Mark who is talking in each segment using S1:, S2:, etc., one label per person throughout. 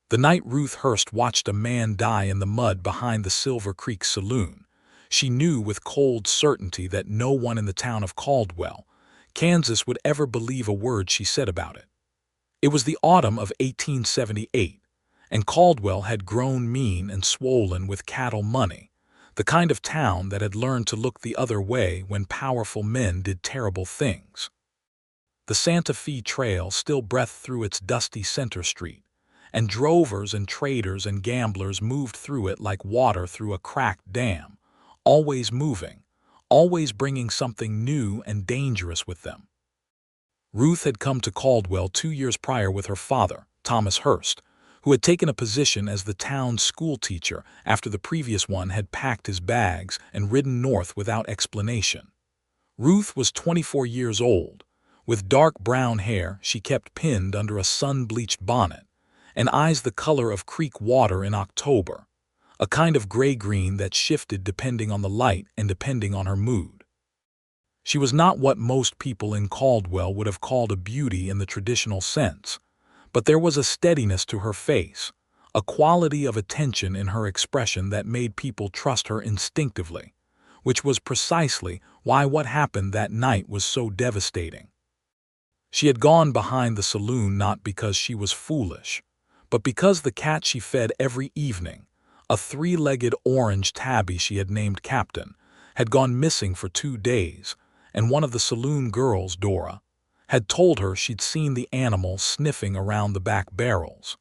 S1: The night Ruth Hurst watched a man die in the mud behind the Silver Creek saloon, she knew with cold certainty that no one in the town of Caldwell, Kansas would ever believe a word she said about it. It was the autumn of 1878, and Caldwell had grown mean and swollen with cattle money, the kind of town that had learned to look the other way when powerful men did terrible things. The Santa Fe Trail still breathed through its dusty center street, and drovers and traders and gamblers moved through it like water through a cracked dam, always moving, always bringing something new and dangerous with them. Ruth had come to Caldwell 2 years prior with her father, Thomas Hurst, who had taken a position as the town's schoolteacher after the previous one had packed his bags and ridden north without explanation. Ruth was 24 years old. With dark brown hair she kept pinned under a sun-bleached bonnet, and eyes the color of creek water in October, a kind of gray-green that shifted depending on the light and depending on her mood. She was not what most people in Caldwell would have called a beauty in the traditional sense, but there was a steadiness to her face, a quality of attention in her expression that made people trust her instinctively, which was precisely why what happened that night was so devastating. She had gone behind the saloon not because she was foolish, but because the cat she fed every evening, a three-legged orange tabby she had named Captain, had gone missing for 2 days, and one of the saloon girls, Dora, had told her she'd seen the animal sniffing around the back barrels.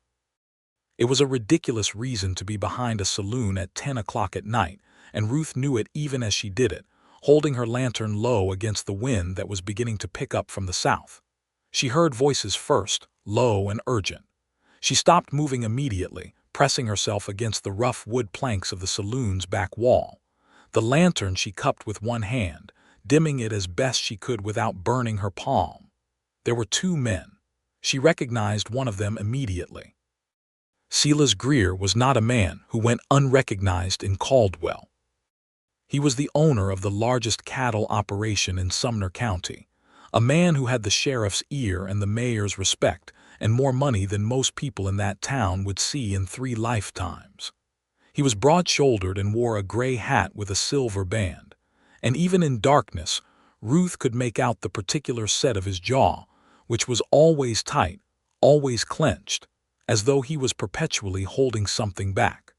S1: It was a ridiculous reason to be behind a saloon at 10 o'clock at night, and Ruth knew it even as she did it, holding her lantern low against the wind that was beginning to pick up from the south. She heard voices first, low and urgent. She stopped moving immediately, pressing herself against the rough wood planks of the saloon's back wall. The lantern she cupped with one hand, dimming it as best she could without burning her palm. There were 2 men. She recognized one of them immediately. Silas Greer was not a man who went unrecognized in Caldwell. He was the owner of the largest cattle operation in Sumner County, a man who had the sheriff's ear and the mayor's respect, and more money than most people in that town would see in 3 lifetimes. He was broad-shouldered and wore a gray hat with a silver band, and even in darkness, Ruth could make out the particular set of his jaw, which was always tight, always clenched, as though he was perpetually holding something back.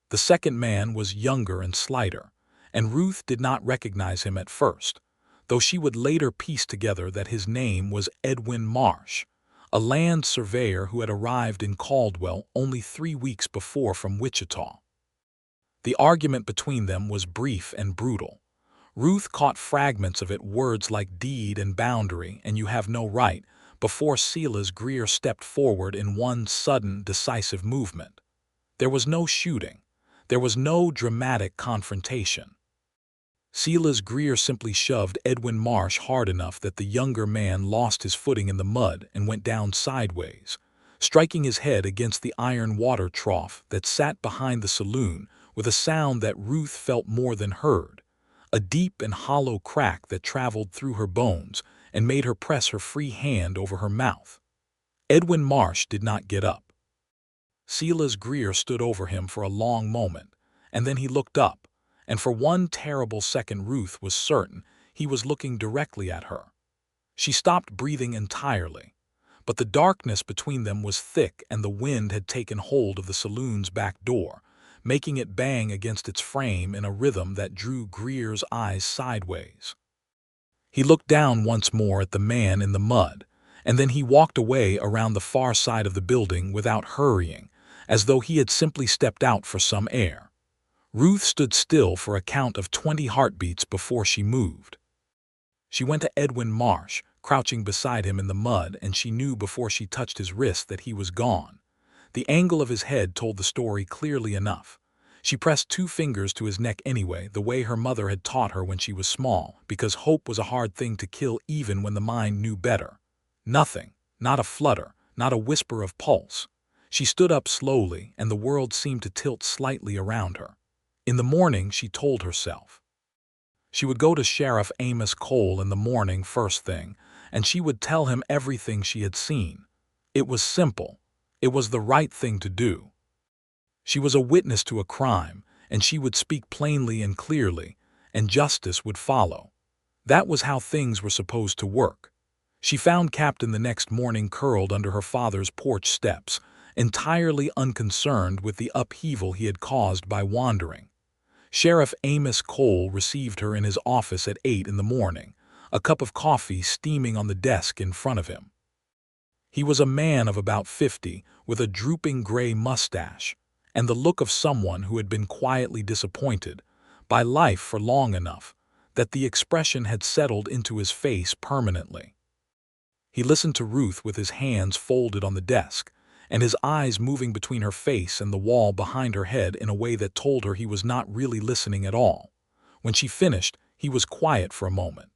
S1: The second man was younger and slighter, and Ruth did not recognize him at first, though she would later piece together that his name was Edwin Marsh, a land surveyor who had arrived in Caldwell only 3 weeks before from Wichita. The argument between them was brief and brutal. Ruth caught fragments of it, words like deed and boundary and you have no right, before Silas Greer stepped forward in one sudden, decisive movement. There was no shooting. There was no dramatic confrontation. Silas Greer simply shoved Edwin Marsh hard enough that the younger man lost his footing in the mud and went down sideways, striking his head against the iron water trough that sat behind the saloon with a sound that Ruth felt more than heard, a deep and hollow crack that traveled through her bones and made her press her free hand over her mouth. Edwin Marsh did not get up. Silas Greer stood over him for a long moment, and then he looked up, and for one terrible second Ruth was certain he was looking directly at her. She stopped breathing entirely, but the darkness between them was thick and the wind had taken hold of the saloon's back door, making it bang against its frame in a rhythm that drew Greer's eyes sideways. He looked down once more at the man in the mud, and then he walked away around the far side of the building without hurrying, as though he had simply stepped out for some air. Ruth stood still for a count of 20 heartbeats before she moved. She went to Edwin Marsh, crouching beside him in the mud, and she knew before she touched his wrist that he was gone. The angle of his head told the story clearly enough. She pressed 2 fingers to his neck anyway, the way her mother had taught her when she was small, because hope was a hard thing to kill even when the mind knew better. Nothing, not a flutter, not a whisper of pulse. She stood up slowly, and the world seemed to tilt slightly around her. In the morning, she told herself. She would go to Sheriff Amos Cole in the morning first thing, and she would tell him everything she had seen. It was simple. It was the right thing to do. She was a witness to a crime, and she would speak plainly and clearly, and justice would follow. That was how things were supposed to work. She found Captain the next morning curled under her father's porch steps, entirely unconcerned with the upheaval he had caused by wandering. Sheriff Amos Cole received her in his office at 8 in the morning, a cup of coffee steaming on the desk in front of him. He was a man of about 50, with a drooping gray mustache, and the look of someone who had been quietly disappointed by life for long enough that the expression had settled into his face permanently. He listened to Ruth with his hands folded on the desk, and his eyes moving between her face and the wall behind her head in a way that told her he was not really listening at all. When she finished, he was quiet for a moment.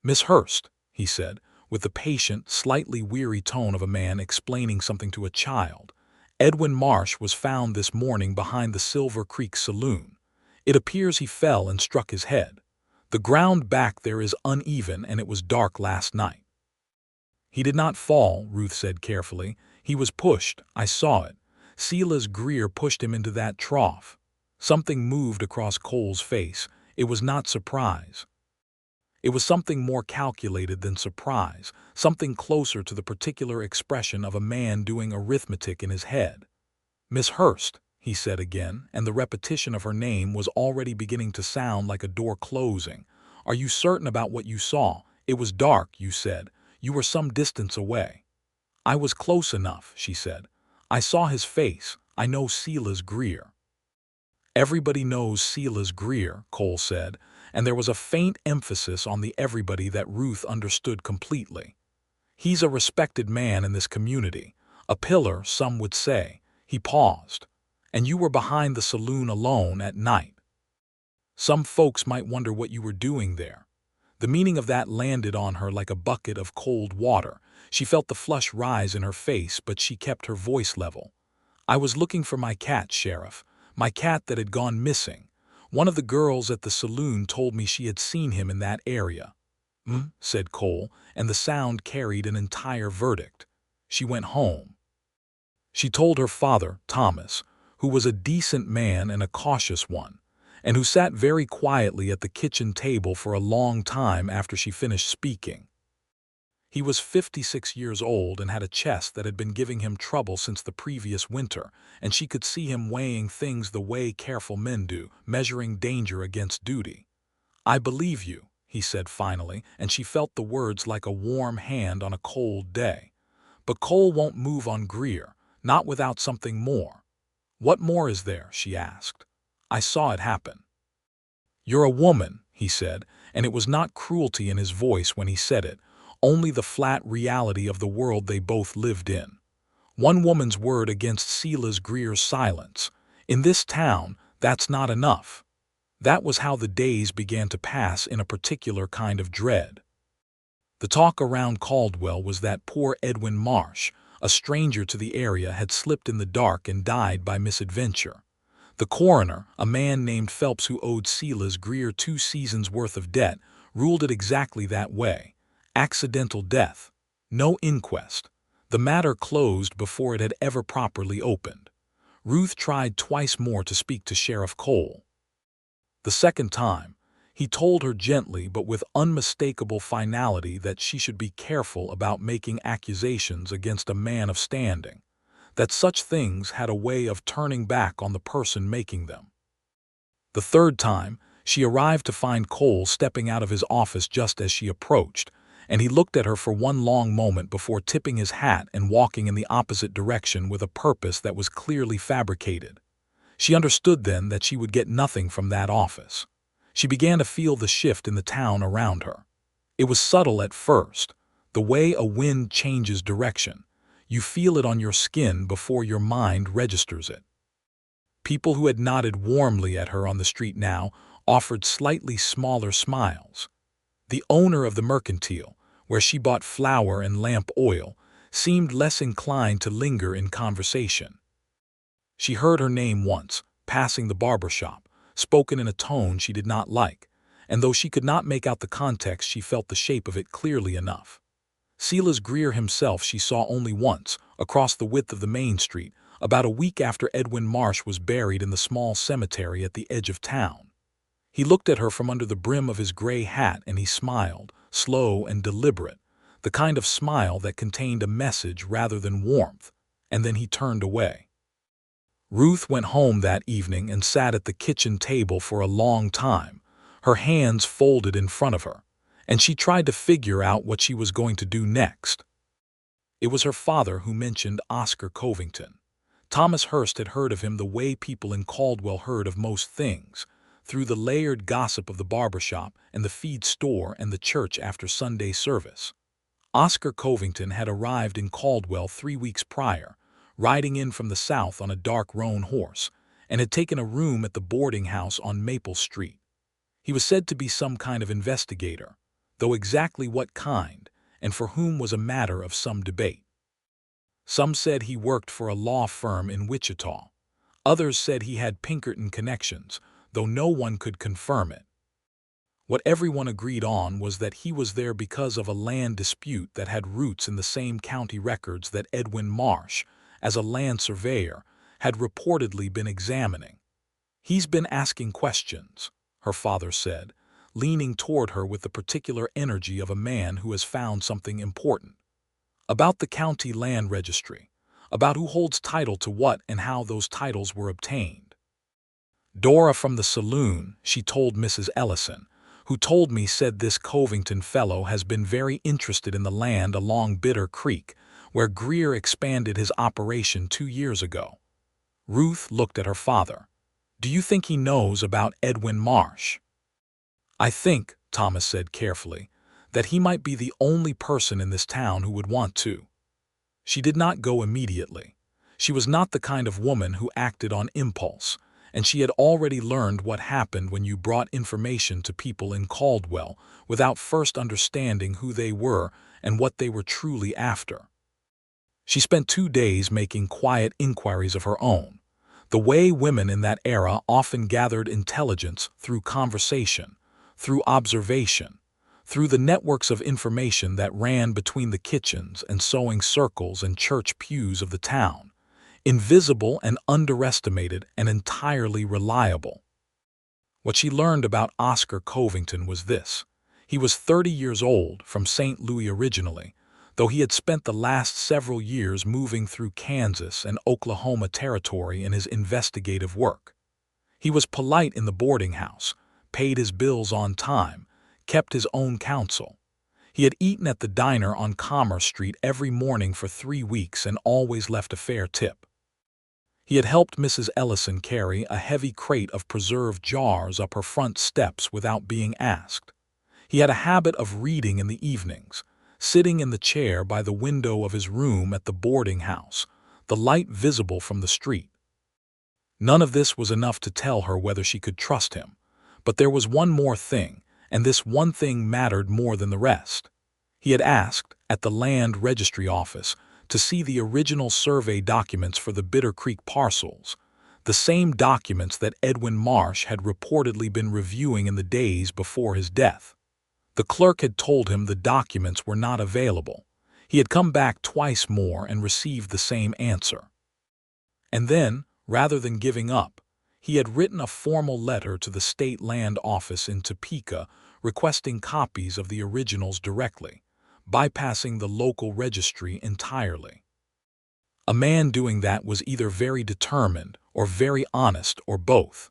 S1: "Miss Hurst," he said, with the patient, slightly weary tone of a man explaining something to a child, "Edwin Marsh was found this morning behind the Silver Creek saloon. It appears he fell and struck his head. The ground back there is uneven and it was dark last night." "He did not fall," Ruth said carefully. "He was pushed. I saw it. Silas Greer pushed him into that trough." Something moved across Cole's face. It was not surprise. It was something more calculated than surprise, something closer to the particular expression of a man doing arithmetic in his head. "Miss Hurst," he said again, and the repetition of her name was already beginning to sound like a door closing. "Are you certain about what you saw? It was dark, you said. You were some distance away." "I was close enough," she said. "I saw his face. I know Silas Greer." "Everybody knows Silas Greer," Cole said, and there was a faint emphasis on the everybody that Ruth understood completely. "He's a respected man in this community. A pillar, some would say." He paused. "And you were behind the saloon alone at night. Some folks might wonder what you were doing there." The meaning of that landed on her like a bucket of cold water. She felt the flush rise in her face, but she kept her voice level. "I was looking for my cat, Sheriff. My cat that had gone missing. One of the girls at the saloon told me she had seen him in that area." Said Cole, and the sound carried an entire verdict. "She went home. She told her father, Thomas, who was a decent man and a cautious one, and who sat very quietly at the kitchen table for a long time after she finished speaking. He was 56 years old and had a chest that had been giving him trouble since the previous winter, and she could see him weighing things the way careful men do, measuring danger against duty. "I believe you," he said finally, and she felt the words like a warm hand on a cold day. "But Cole won't move on Greer, not without something more." "What more is there?" she asked. "I saw it happen." "You're a woman," he said, and it was not cruelty in his voice when he said it, only the flat reality of the world they both lived in. One woman's word against Silas Greer's silence. In this town, that's not enough. That was how the days began to pass in a particular kind of dread. The talk around Caldwell was that poor Edwin Marsh, a stranger to the area, had slipped in the dark and died by misadventure. The coroner, a man named Phelps who owed Silas Greer 2 seasons' worth of debt, ruled it exactly that way. Accidental death. No inquest. The matter closed before it had ever properly opened. Ruth tried twice more to speak to Sheriff Cole. The second time, he told her gently but with unmistakable finality that she should be careful about making accusations against a man of standing, that such things had a way of turning back on the person making them. The third time, she arrived to find Cole stepping out of his office just as she approached, and he looked at her for one long moment before tipping his hat and walking in the opposite direction with a purpose that was clearly fabricated. She understood then that she would get nothing from that office. She began to feel the shift in the town around her. It was subtle at first, the way a wind changes direction. You feel it on your skin before your mind registers it. People who had nodded warmly at her on the street now offered slightly smaller smiles. The owner of the mercantile, where she bought flour and lamp oil, seemed less inclined to linger in conversation. She heard her name once, passing the barber shop, spoken in a tone she did not like, and though she could not make out the context, she felt the shape of it clearly enough. Silas Greer himself she saw only once, across the width of the main street, about a week after Edwin Marsh was buried in the small cemetery at the edge of town. He looked at her from under the brim of his gray hat and he smiled, slow and deliberate, the kind of smile that contained a message rather than warmth, and then he turned away. Ruth went home that evening and sat at the kitchen table for a long time, her hands folded in front of her, and she tried to figure out what she was going to do next. It was her father who mentioned Oscar Covington. Thomas Hurst had heard of him the way people in Caldwell heard of most things, through the layered gossip of the barbershop and the feed store and the church after Sunday service. Oscar Covington had arrived in Caldwell 3 weeks prior, riding in from the south on a dark roan horse, and had taken a room at the boarding house on Maple Street. He was said to be some kind of investigator, though exactly what kind and for whom was a matter of some debate. Some said he worked for a law firm in Wichita. Others said he had Pinkerton connections, though no one could confirm it. What everyone agreed on was that he was there because of a land dispute that had roots in the same county records that Edwin Marsh, as a land surveyor, had reportedly been examining. "He's been asking questions," her father said, leaning toward her with the particular energy of a man who has found something important. "About the county land registry, about who holds title to what and how those titles were obtained. Dora from the saloon," she told Mrs. Ellison, "who told me said this Covington fellow has been very interested in the land along Bitter Creek, where Greer expanded his operation 2 years ago." Ruth looked at her father. "Do you think he knows about Edwin Marsh?" "I think," Thomas said carefully, "that he might be the only person in this town who would want to." She did not go immediately. She was not the kind of woman who acted on impulse, and she had already learned what happened when you brought information to people in Caldwell without first understanding who they were and what they were truly after. She spent 2 days making quiet inquiries of her own, the way women in that era often gathered intelligence through conversation, through observation, through the networks of information that ran between the kitchens and sewing circles and church pews of the town, invisible and underestimated and entirely reliable. What she learned about Oscar Covington was this: he was 30 years old, from St. Louis originally, though he had spent the last several years moving through Kansas and Oklahoma territory in his investigative work. He was polite in the boarding house, paid his bills on time, kept his own counsel. He had eaten at the diner on Commerce Street every morning for 3 weeks and always left a fair tip. He had helped Mrs. Ellison carry a heavy crate of preserved jars up her front steps without being asked. He had a habit of reading in the evenings, sitting in the chair by the window of his room at the boarding house, the light visible from the street. None of this was enough to tell her whether she could trust him, but there was one more thing, and this one thing mattered more than the rest. He had asked, at the land registry office, to see the original survey documents for the Bitter Creek parcels, the same documents that Edwin Marsh had reportedly been reviewing in the days before his death. The clerk had told him the documents were not available. He had come back twice more and received the same answer. And then, rather than giving up, he had written a formal letter to the state land office in Topeka requesting copies of the originals directly, bypassing the local registry entirely. A man doing that was either very determined or very honest or both.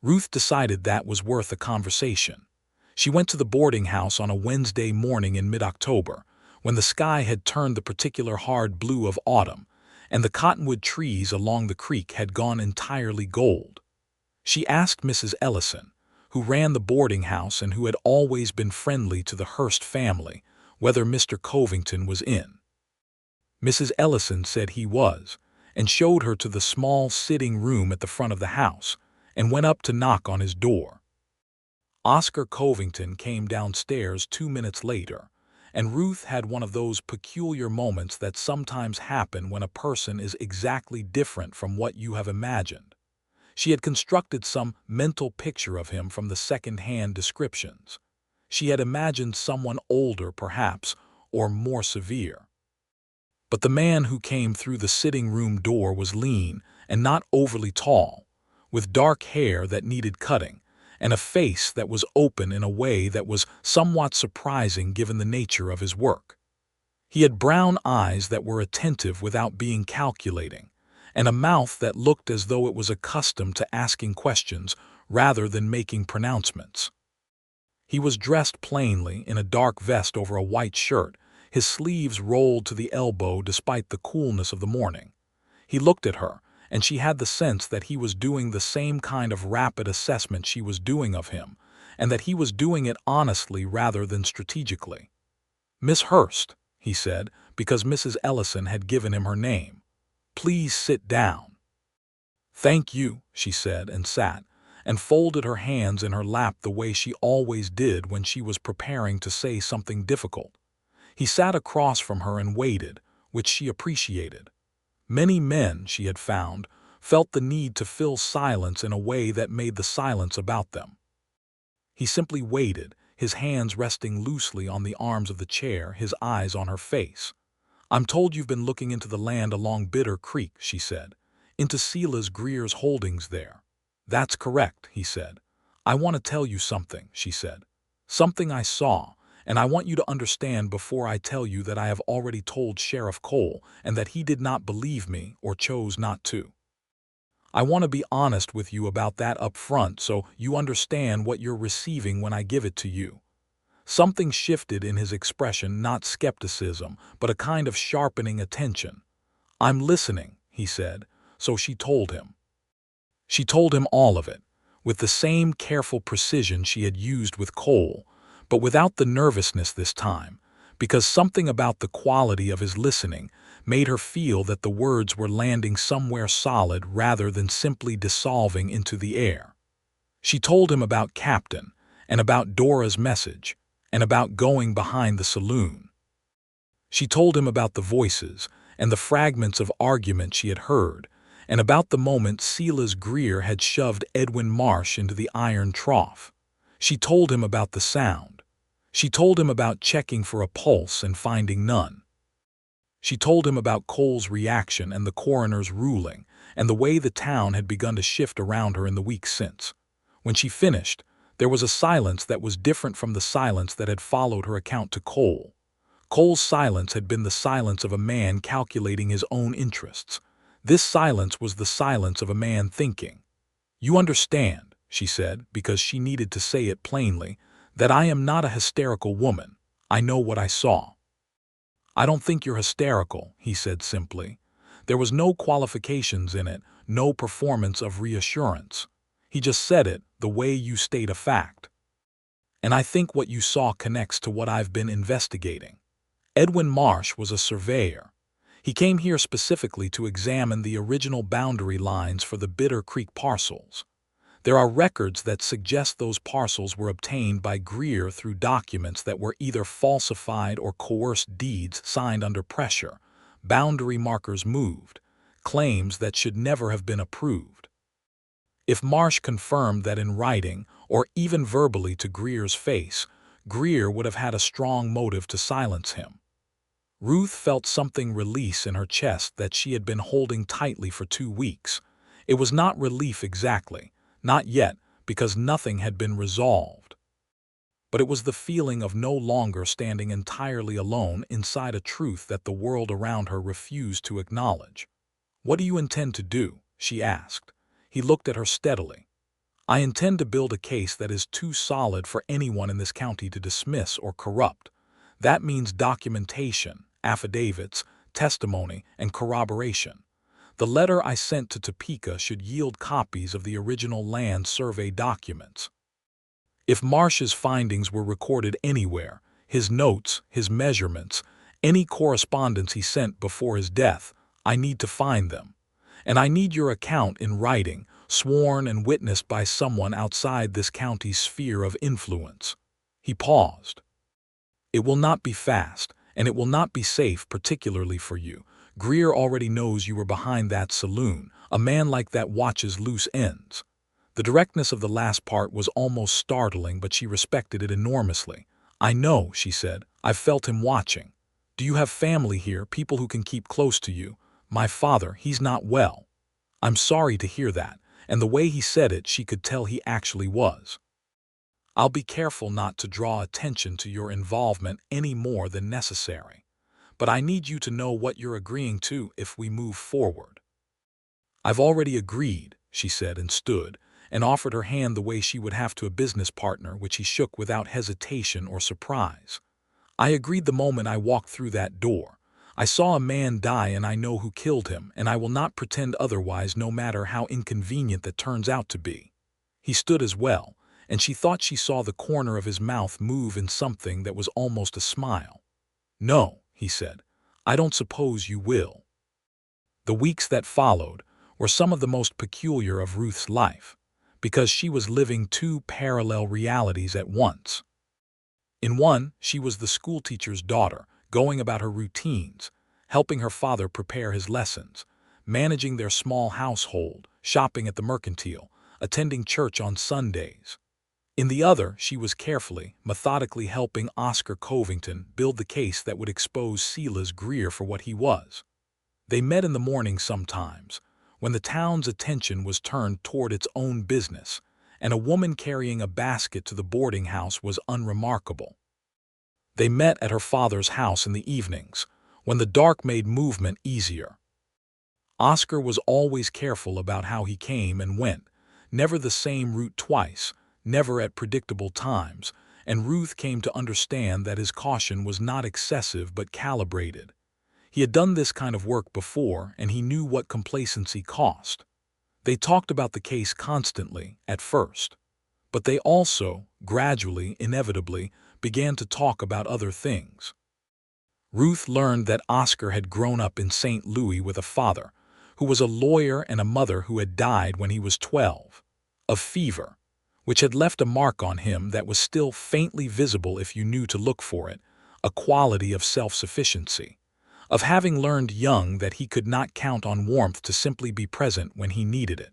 S1: Ruth decided that was worth a conversation. She went to the boarding house on a Wednesday morning in mid-October, when the sky had turned the particular hard blue of autumn, and the cottonwood trees along the creek had gone entirely gold. She asked Mrs. Ellison, who ran the boarding house and who had always been friendly to the Hurst family, whether Mr. Covington was in. Mrs. Ellison said he was, and showed her to the small sitting room at the front of the house, and went up to knock on his door. Oscar Covington came downstairs 2 minutes later, and Ruth had one of those peculiar moments that sometimes happen when a person is exactly different from what you have imagined. She had constructed some mental picture of him from the second-hand descriptions. She had imagined someone older, perhaps, or more severe. But the man who came through the sitting room door was lean and not overly tall, with dark hair that needed cutting, and a face that was open in a way that was somewhat surprising given the nature of his work. He had brown eyes that were attentive without being calculating, and a mouth that looked as though it was accustomed to asking questions rather than making pronouncements. He was dressed plainly in a dark vest over a white shirt, his sleeves rolled to the elbow despite the coolness of the morning. He looked at her, and she had the sense that he was doing the same kind of rapid assessment she was doing of him, and that he was doing it honestly rather than strategically. "Miss Hurst," he said, because Mrs. Ellison had given him her name. "Please sit down." "Thank you," she said, and sat, and folded her hands in her lap the way she always did when she was preparing to say something difficult. He sat across from her and waited, which she appreciated. Many men, she had found, felt the need to fill silence in a way that made the silence about them. He simply waited, his hands resting loosely on the arms of the chair, his eyes on her face. "I'm told you've been looking into the land along Bitter Creek," she said, "into Silas Greer's holdings there." "That's correct," he said. "I want to tell you something," she said. "Something I saw, and I want you to understand before I tell you that I have already told Sheriff Cole and that he did not believe me or chose not to. I want to be honest with you about that up front so you understand what you're receiving when I give it to you." Something shifted in his expression, not skepticism, but a kind of sharpening attention. "I'm listening," he said, so she told him. She told him all of it, with the same careful precision she had used with Cole, but without the nervousness this time, because something about the quality of his listening made her feel that the words were landing somewhere solid rather than simply dissolving into the air. She told him about Captain, and about Dora's message, and about going behind the saloon. She told him about the voices and the fragments of argument she had heard, and about the moment Silas Greer had shoved Edwin Marsh into the iron trough. She told him about the sound. She told him about checking for a pulse and finding none. She told him about Cole's reaction and the coroner's ruling, and the way the town had begun to shift around her in the weeks since. When she finished, there was a silence that was different from the silence that had followed her account to Cole. Cole's silence had been the silence of a man calculating his own interests. This silence was the silence of a man thinking. "You understand," she said, because she needed to say it plainly, "that I am not a hysterical woman. I know what I saw." "I don't think you're hysterical," he said simply. There was no qualifications in it, no performance of reassurance. He just said it the way you state a fact. "And I think what you saw connects to what I've been investigating." Edwin Marsh was a surveyor. He came here specifically to examine the original boundary lines for the Bitter Creek parcels. There are records that suggest those parcels were obtained by Greer through documents that were either falsified or coerced deeds signed under pressure, boundary markers moved, claims that should never have been approved. If Marsh confirmed that in writing, or even verbally to Greer's face, Greer would have had a strong motive to silence him. Ruth felt something release in her chest that she had been holding tightly for 2 weeks. It was not relief exactly. Not yet, because nothing had been resolved. But it was the feeling of no longer standing entirely alone inside a truth that the world around her refused to acknowledge. "What do you intend to do?" she asked. He looked at her steadily. "I intend to build a case that is too solid for anyone in this county to dismiss or corrupt. That means documentation, affidavits, testimony, and corroboration. The letter I sent to Topeka should yield copies of the original land survey documents. If Marsh's findings were recorded anywhere, his notes, his measurements, any correspondence he sent before his death, I need to find them. And I need your account in writing, sworn and witnessed by someone outside this county's sphere of influence." He paused. "It will not be fast, and it will not be safe, particularly for you. Greer already knows you were behind that saloon. A man like that watches loose ends." The directness of the last part was almost startling, but she respected it enormously. "I know," she said. "I've felt him watching. Do you have family here, people who can keep close to you? My father, he's not well. I'm sorry to hear that, and the way he said it, she could tell he actually was. I'll be careful not to draw attention to your involvement any more than necessary. But I need you to know what you're agreeing to if we move forward. I've already agreed, she said and stood, and offered her hand the way she would have to a business partner, which he shook without hesitation or surprise. I agreed the moment I walked through that door. I saw a man die and I know who killed him, and I will not pretend otherwise no matter how inconvenient that turns out to be. He stood as well, and she thought she saw the corner of his mouth move in something that was almost a smile. No, he said, I don't suppose you will. The weeks that followed were some of the most peculiar of Ruth's life, because she was living two parallel realities at once. In one, she was the schoolteacher's daughter, going about her routines, helping her father prepare his lessons, managing their small household, shopping at the mercantile, attending church on Sundays. In the other, she was carefully, methodically helping Oscar Covington build the case that would expose Silas Greer for what he was. They met in the morning sometimes, when the town's attention was turned toward its own business, and a woman carrying a basket to the boarding house was unremarkable. They met at her father's house in the evenings, when the dark made movement easier. Oscar was always careful about how he came and went, never the same route twice, never at predictable times, and Ruth came to understand that his caution was not excessive but calibrated. He had done this kind of work before, and he knew what complacency cost. They talked about the case constantly, at first. But they also, gradually, inevitably, began to talk about other things. Ruth learned that Oscar had grown up in St. Louis with a father, who was a lawyer, and a mother who had died when he was 12, of fever, which had left a mark on him that was still faintly visible if you knew to look for it, a quality of self-sufficiency, of having learned young that he could not count on warmth to simply be present when he needed it.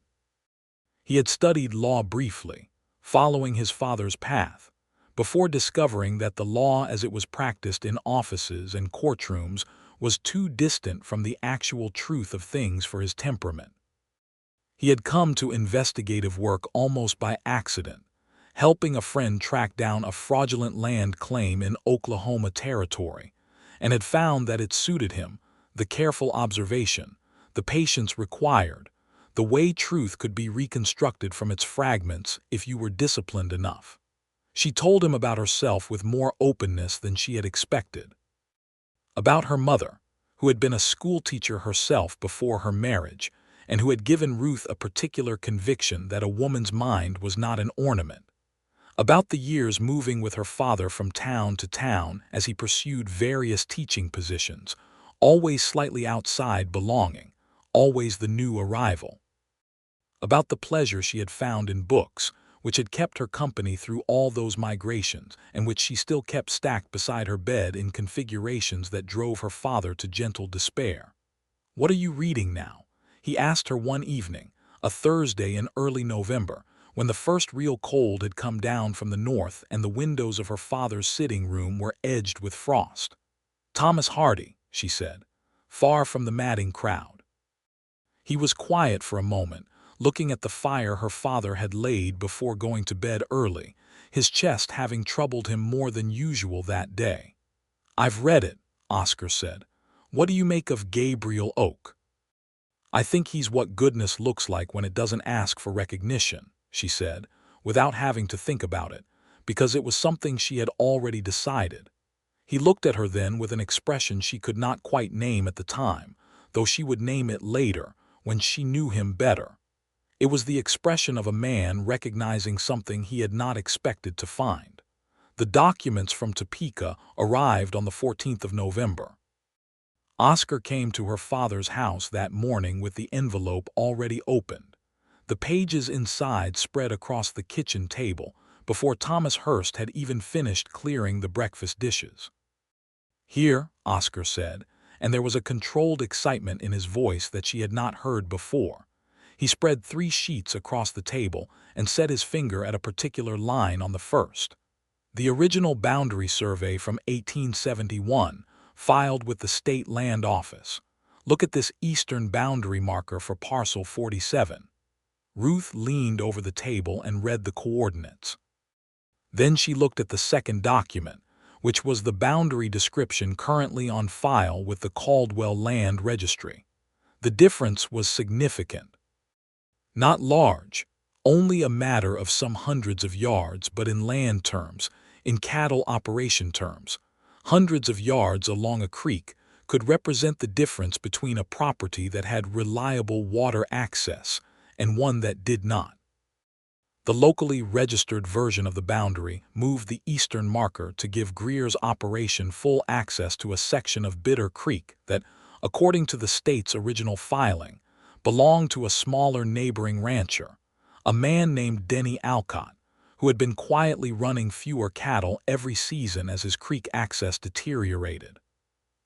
S1: He had studied law briefly, following his father's path, before discovering that the law as it was practiced in offices and courtrooms was too distant from the actual truth of things for his temperament. He had come to investigative work almost by accident, helping a friend track down a fraudulent land claim in Oklahoma Territory, and had found that it suited him, the careful observation, the patience required, the way truth could be reconstructed from its fragments if you were disciplined enough. She told him about herself with more openness than she had expected. About her mother, who had been a schoolteacher herself before her marriage, and who had given Ruth a particular conviction that a woman's mind was not an ornament. About the years moving with her father from town to town as he pursued various teaching positions, always slightly outside belonging, always the new arrival. About the pleasure she had found in books, which had kept her company through all those migrations, and which she still kept stacked beside her bed in configurations that drove her father to gentle despair. "What are you reading now?" he asked her one evening, a Thursday in early November, when the first real cold had come down from the north and the windows of her father's sitting room were edged with frost. "Thomas Hardy," she said, far from the madding crowd. He was quiet for a moment, looking at the fire her father had laid before going to bed early, his chest having troubled him more than usual that day. "I've read it," Oscar said. "What do you make of Gabriel Oak?" "I think he's what goodness looks like when it doesn't ask for recognition," she said, without having to think about it, because it was something she had already decided. He looked at her then with an expression she could not quite name at the time, though she would name it later, when she knew him better. It was the expression of a man recognizing something he had not expected to find. The documents from Topeka arrived on the 14th of November. Oscar came to her father's house that morning with the envelope already opened, the pages inside spread across the kitchen table, before Thomas Hurst had even finished clearing the breakfast dishes. "Here," Oscar said, and there was a controlled excitement in his voice that she had not heard before. He spread 3 sheets across the table and set his finger at a particular line on the first. "The original boundary survey from 1871, filed with the State Land Office. Look at this eastern boundary marker for parcel 47. Ruth leaned over the table and read the coordinates. Then she looked at the second document, which was the boundary description currently on file with the Caldwell Land Registry. The difference was significant. Not large, only a matter of some hundreds of yards, but in land terms, in cattle operation terms, hundreds of yards along a creek could represent the difference between a property that had reliable water access and one that did not. The locally registered version of the boundary moved the eastern marker to give Greer's operation full access to a section of Bitter Creek that, according to the state's original filing, belonged to a smaller neighboring rancher, a man named Denny Alcott, who had been quietly running fewer cattle every season as his creek access deteriorated.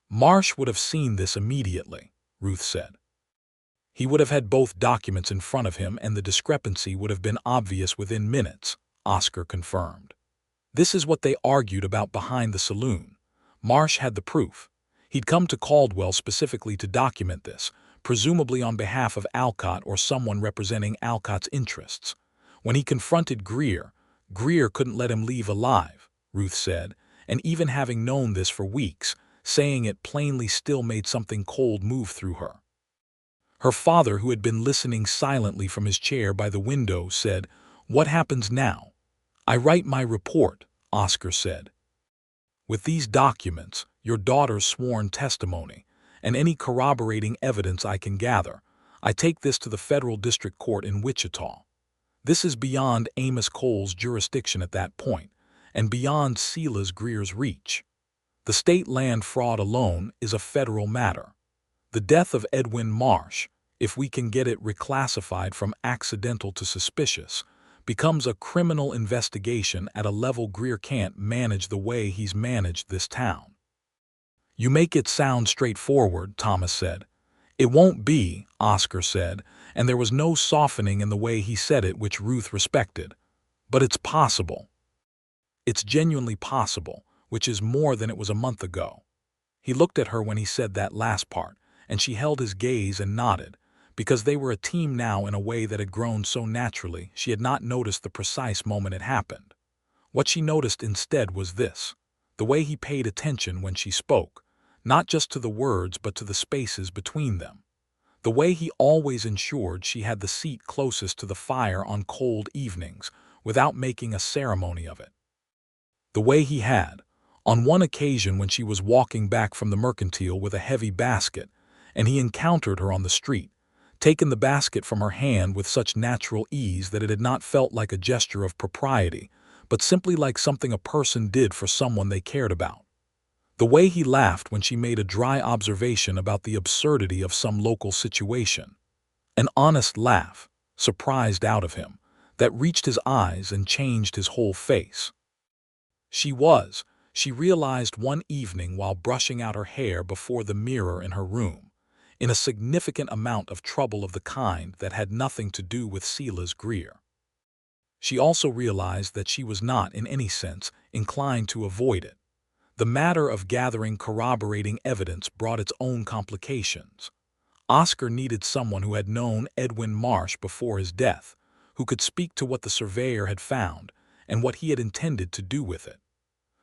S1: Marsh would have seen this immediately, Ruth said. He would have had both documents in front of him and the discrepancy would have been obvious within minutes, Oscar confirmed. This is what they argued about behind the saloon. Marsh had the proof. He'd come to Caldwell specifically to document this, presumably on behalf of Alcott or someone representing Alcott's interests. When he confronted Greer, Greer couldn't let him leave alive, Ruth said, and even having known this for weeks, saying it plainly still made something cold move through her. Her father, who had been listening silently from his chair by the window, said, "What happens now?" "I write my report," Oscar said. "With these documents, your daughter's sworn testimony, and any corroborating evidence I can gather, I take this to the federal district court in Wichita. This is beyond Amos Cole's jurisdiction at that point, and beyond Silas Greer's reach. The state land fraud alone is a federal matter. The death of Edwin Marsh, if we can get it reclassified from accidental to suspicious, becomes a criminal investigation at a level Greer can't manage the way he's managed this town." "You make it sound straightforward," Thomas said. "It won't be," Oscar said, and there was no softening in the way he said it, which Ruth respected. "But it's possible. It's genuinely possible, which is more than it was a month ago." He looked at her when he said that last part, and she held his gaze and nodded, because they were a team now in a way that had grown so naturally she had not noticed the precise moment it happened. What she noticed instead was this: the way he paid attention when she spoke, not just to the words but to the spaces between them. The way he always ensured she had the seat closest to the fire on cold evenings without making a ceremony of it. The way he had, on one occasion when she was walking back from the mercantile with a heavy basket, and he encountered her on the street, taken the basket from her hand with such natural ease that it had not felt like a gesture of propriety, but simply like something a person did for someone they cared about. The way he laughed when she made a dry observation about the absurdity of some local situation. An honest laugh, surprised out of him, that reached his eyes and changed his whole face. She realized one evening while brushing out her hair before the mirror in her room, in a significant amount of trouble of the kind that had nothing to do with Silas Greer. She also realized that she was not, in any sense, inclined to avoid it. The matter of gathering corroborating evidence brought its own complications. Oscar needed someone who had known Edwin Marsh before his death, who could speak to what the surveyor had found and what he had intended to do with it.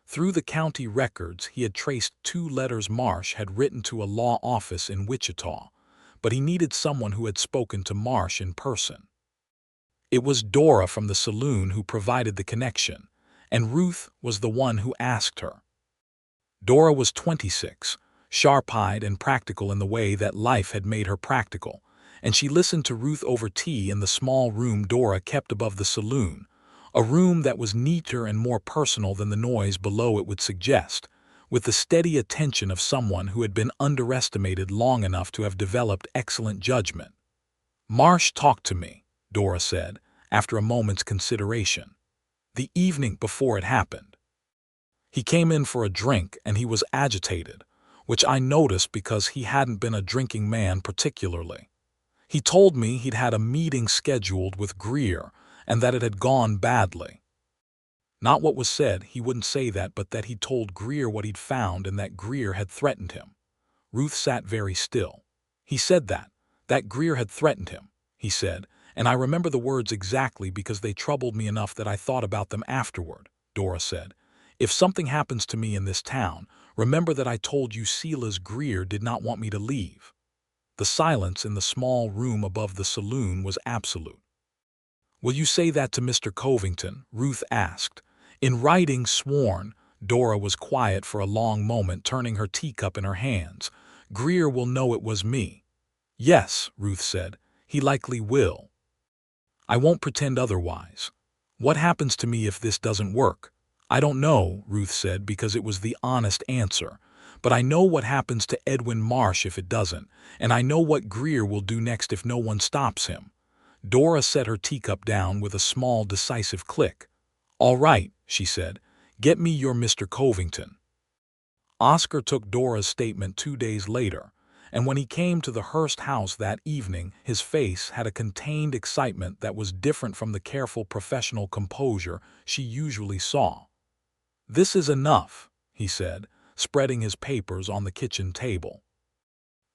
S1: Through the county records, he had traced 2 letters Marsh had written to a law office in Wichita, but he needed someone who had spoken to Marsh in person. It was Dora from the saloon who provided the connection, and Ruth was the one who asked her. Dora was 26, sharp-eyed and practical in the way that life had made her practical, and she listened to Ruth over tea in the small room Dora kept above the saloon, a room that was neater and more personal than the noise below it would suggest, with the steady attention of someone who had been underestimated long enough to have developed excellent judgment. "Marsh talked to me," Dora said, after a moment's consideration. "The evening before it happened. He came in for a drink and he was agitated, which I noticed because he hadn't been a drinking man particularly. He told me he'd had a meeting scheduled with Greer and that it had gone badly." Not what was said, he wouldn't say that, but that he'd told Greer what he'd found and that Greer had threatened him. Ruth sat very still. He said that Greer had threatened him, he said, and I remember the words exactly because they troubled me enough that I thought about them afterward, Dora said. If something happens to me in this town, remember that I told you Silas Greer did not want me to leave. The silence in the small room above the saloon was absolute. Will you say that to Mr. Covington? Ruth asked. In writing, sworn. Dora was quiet for a long moment, turning her teacup in her hands. Greer will know it was me. Yes, Ruth said. He likely will. I won't pretend otherwise. What happens to me if this doesn't work? I don't know, Ruth said, because it was the honest answer. But I know what happens to Edwin Marsh if it doesn't, and I know what Greer will do next if no one stops him. Dora set her teacup down with a small, decisive click. All right, she said. Get me your Mr. Covington. Oscar took Dora's statement 2 days later, and when he came to the Hurst house that evening, his face had a contained excitement that was different from the careful professional composure she usually saw. This is enough, he said, spreading his papers on the kitchen table.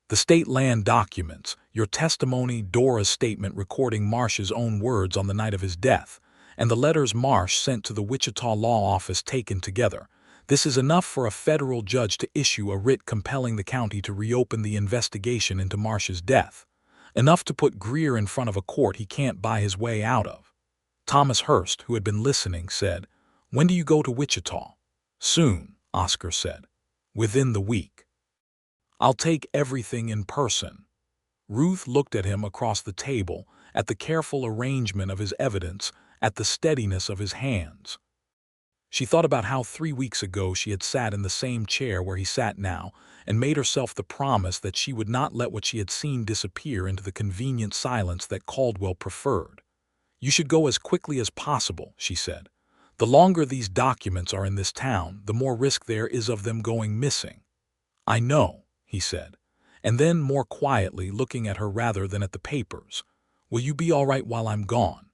S1: The state land documents, your testimony, Dora's statement recording Marsh's own words on the night of his death, and the letters Marsh sent to the Wichita law office taken together. This is enough for a federal judge to issue a writ compelling the county to reopen the investigation into Marsh's death. Enough to put Greer in front of a court he can't buy his way out of. Thomas Hurst, who had been listening, said, When do you go to Wichita? Soon, Oscar said. Within the week. I'll take everything in person. Ruth looked at him across the table, at the careful arrangement of his evidence, at the steadiness of his hands. She thought about how 3 weeks ago she had sat in the same chair where he sat now, and made herself the promise that she would not let what she had seen disappear into the convenient silence that Caldwell preferred. You should go as quickly as possible, she said. The longer these documents are in this town, the more risk there is of them going missing. I know, he said, and then more quietly, looking at her rather than at the papers, will you be all right while I'm gone?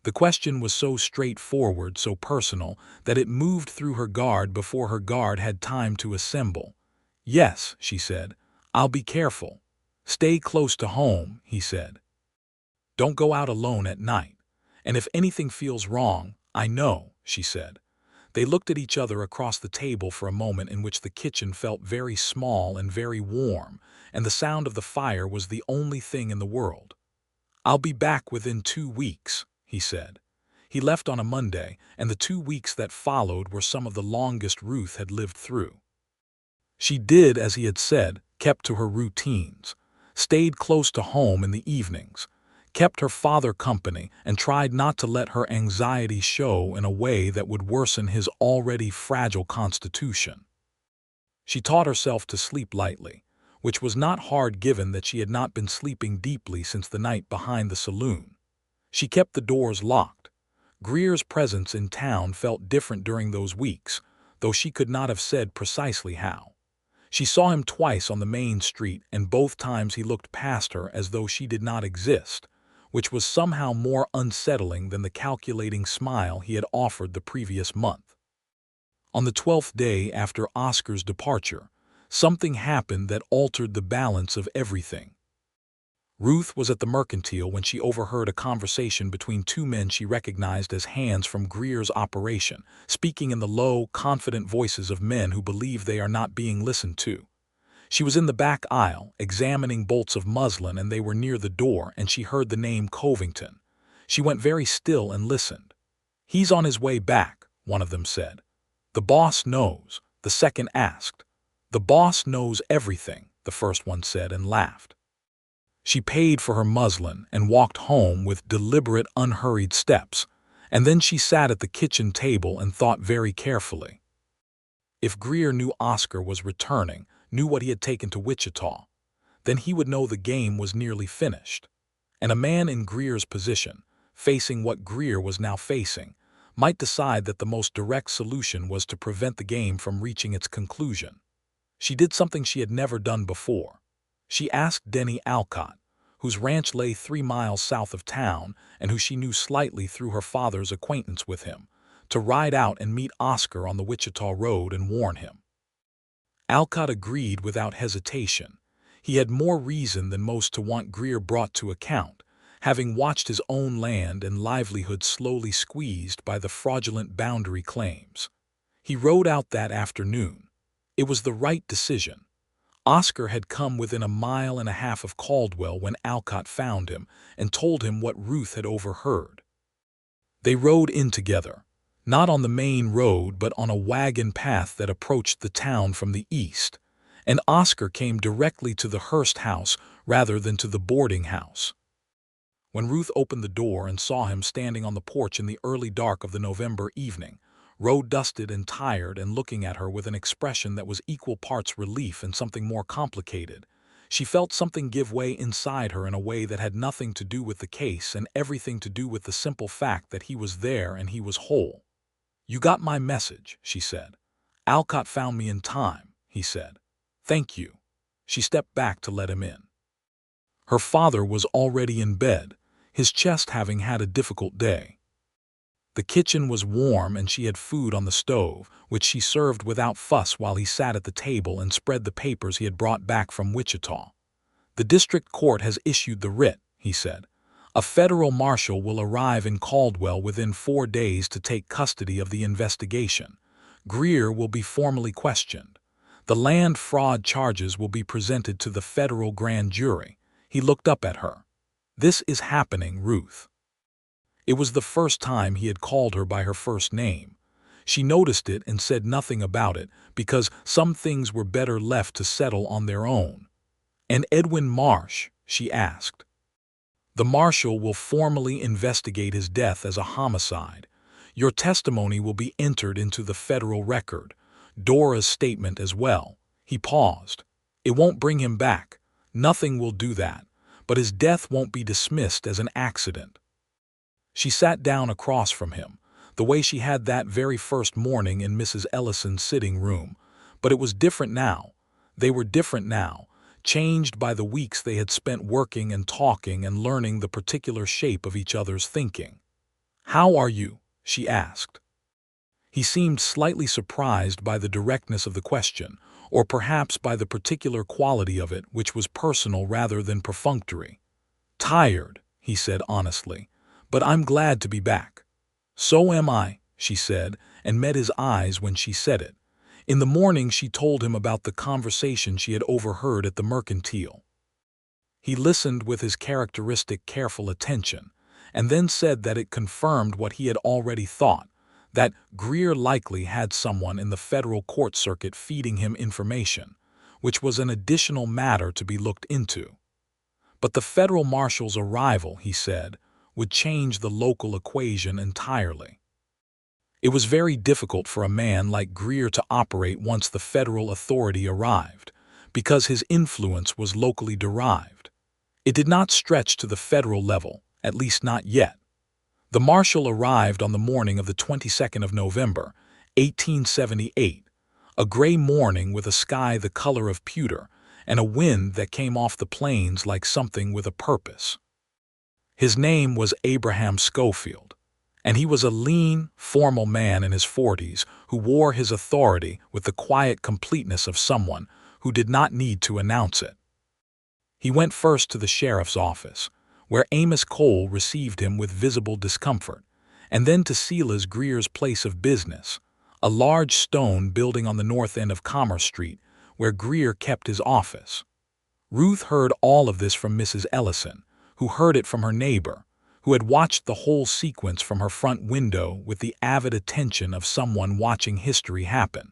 S1: The question was so straightforward, so personal, that it moved through her guard before her guard had time to assemble. Yes, she said, I'll be careful. Stay close to home, he said. Don't go out alone at night. And if anything feels wrong, I know, she said. They looked at each other across the table for a moment in which the kitchen felt very small and very warm, and the sound of the fire was the only thing in the world. I'll be back within 2 weeks, he said. He left on a Monday, and the 2 weeks that followed were some of the longest Ruth had lived through. She did as he had said, kept to her routines, stayed close to home in the evenings, kept her father company, and tried not to let her anxiety show in a way that would worsen his already fragile constitution. She taught herself to sleep lightly, which was not hard given that she had not been sleeping deeply since the night behind the saloon. She kept the doors locked. Greer's presence in town felt different during those weeks, though she could not have said precisely how. She saw him twice on the main street, and both times he looked past her as though she did not exist, which was somehow more unsettling than the calculating smile he had offered the previous month. On the 12th day after Oscar's departure, something happened that altered the balance of everything. Ruth was at the Mercantile when she overheard a conversation between 2 men she recognized as hands from Greer's operation, speaking in the low, confident voices of men who believe they are not being listened to. She was in the back aisle, examining bolts of muslin, and they were near the door, and she heard the name Covington. She went very still and listened. He's on his way back, one of them said. The boss knows, the second asked. The boss knows everything, the first one said and laughed. She paid for her muslin and walked home with deliberate, unhurried steps, and then she sat at the kitchen table and thought very carefully. If Greer knew Oscar was returning, knew what he had taken to Wichita, then he would know the game was nearly finished. And a man in Greer's position, facing what Greer was now facing, might decide that the most direct solution was to prevent the game from reaching its conclusion. She did something she had never done before. She asked Denny Alcott, whose ranch lay 3 miles south of town and who she knew slightly through her father's acquaintance with him, to ride out and meet Oscar on the Wichita Road and warn him. Alcott agreed without hesitation. He had more reason than most to want Greer brought to account, having watched his own land and livelihood slowly squeezed by the fraudulent boundary claims. He rode out that afternoon. It was the right decision. Oscar had come within a mile and a half of Caldwell when Alcott found him and told him what Ruth had overheard. They rode in together, not on the main road but on a wagon path that approached the town from the east, and Oscar came directly to the Hurst house rather than to the boarding house. When Ruth opened the door and saw him standing on the porch in the early dark of the November evening, road-dusted and tired and looking at her with an expression that was equal parts relief and something more complicated, she felt something give way inside her in a way that had nothing to do with the case and everything to do with the simple fact that he was there and he was whole. "You got my message," she said. "Alcott found me in time," he said. "Thank you." She stepped back to let him in. Her father was already in bed, his chest having had a difficult day. The kitchen was warm and she had food on the stove, which she served without fuss while he sat at the table and spread the papers he had brought back from Wichita. "The district court has issued the writ," he said. "A federal marshal will arrive in Caldwell within 4 days to take custody of the investigation. Greer will be formally questioned. The land fraud charges will be presented to the federal grand jury." He looked up at her. "This is happening, Ruth." It was the first time he had called her by her first name. She noticed it and said nothing about it because some things were better left to settle on their own. "And Edwin Marsh?" she asked. "The marshal will formally investigate his death as a homicide. Your testimony will be entered into the federal record. Dora's statement as well." He paused. "It won't bring him back. Nothing will do that. But his death won't be dismissed as an accident." She sat down across from him, the way she had that very first morning in Mrs. Ellison's sitting room. But it was different now. They were different now, changed by the weeks they had spent working and talking and learning the particular shape of each other's thinking. "How are you?" she asked. He seemed slightly surprised by the directness of the question, or perhaps by the particular quality of it, which was personal rather than perfunctory. "Tired," he said honestly, "but I'm glad to be back." "So am I," she said, and met his eyes when she said it. In the morning she told him about the conversation she had overheard at the Mercantile. He listened with his characteristic careful attention, and then said that it confirmed what he had already thought, that Greer likely had someone in the federal court circuit feeding him information, which was an additional matter to be looked into. But the federal marshal's arrival, he said, would change the local equation entirely. It was very difficult for a man like Greer to operate once the federal authority arrived, because his influence was locally derived. It did not stretch to the federal level, at least not yet. The marshal arrived on the morning of the 22nd of November, 1878, a gray morning with a sky the color of pewter and a wind that came off the plains like something with a purpose. His name was Abraham Schofield, and he was a lean, formal man in his 40s who wore his authority with the quiet completeness of someone who did not need to announce it. He went first to the sheriff's office, where Amos Cole received him with visible discomfort, and then to Silas Greer's place of business, a large stone building on the north end of Commerce Street, where Greer kept his office. Ruth heard all of this from Mrs. Ellison, who heard it from her neighbor, who had watched the whole sequence from her front window with the avid attention of someone watching history happen.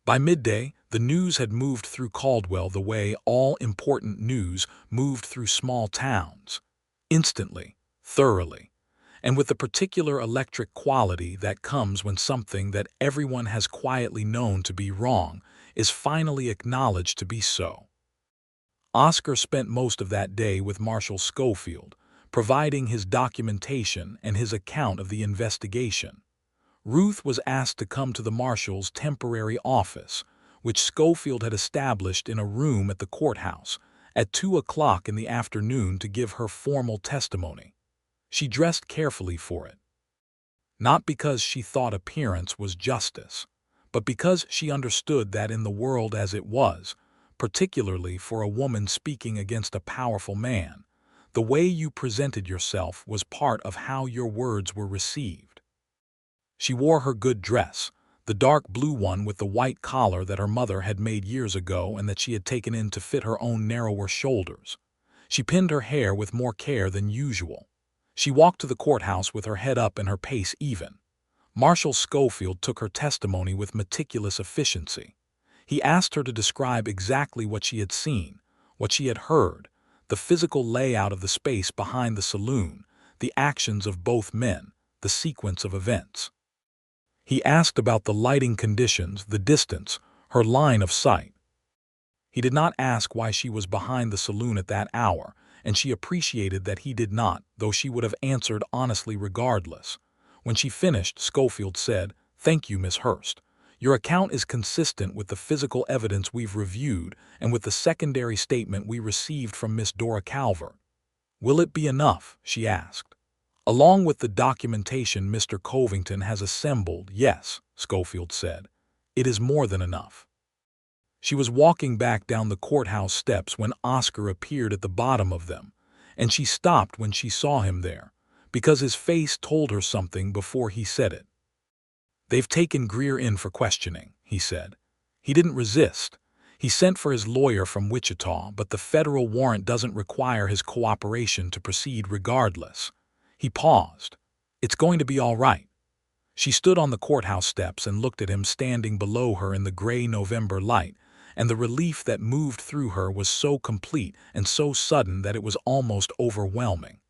S1: By midday, the news had moved through Caldwell the way all important news moved through small towns, instantly, thoroughly, and with the particular electric quality that comes when something that everyone has quietly known to be wrong is finally acknowledged to be so. Oscar spent most of that day with Marshal Schofield, providing his documentation and his account of the investigation. Ruth was asked to come to the marshal's temporary office, which Schofield had established in a room at the courthouse, at 2 o'clock in the afternoon to give her formal testimony. She dressed carefully for it. not because she thought appearance was justice, but because she understood that in the world as it was, particularly for a woman speaking against a powerful man, the way you presented yourself was part of how your words were received. She wore her good dress, the dark blue one with the white collar that her mother had made years ago and that she had taken in to fit her own narrower shoulders. She pinned her hair with more care than usual. She walked to the courthouse with her head up and her pace even. Marshal Schofield took her testimony with meticulous efficiency. He asked her to describe exactly what she had seen, what she had heard, the physical layout of the space behind the saloon, the actions of both men, the sequence of events. He asked about the lighting conditions, the distance, her line of sight. He did not ask why she was behind the saloon at that hour, and she appreciated that he did not, though she would have answered honestly regardless. When she finished, Schofield said, "Thank you, Miss Hurst. Your account is consistent with the physical evidence we've reviewed and with the secondary statement we received from Miss Dora Calvert." "Will it be enough?" she asked. "Along with the documentation Mr. Covington has assembled, yes," Schofield said. "It is more than enough." She was walking back down the courthouse steps when Oscar appeared at the bottom of them, and she stopped when she saw him there, because his face told her something before he said it. "They've taken Greer in for questioning," he said. "He didn't resist. He sent for his lawyer from Wichita, but the federal warrant doesn't require his cooperation to proceed regardless." He paused. "It's going to be all right." She stood on the courthouse steps and looked at him standing below her in the gray November light, and the relief that moved through her was so complete and so sudden that it was almost overwhelming.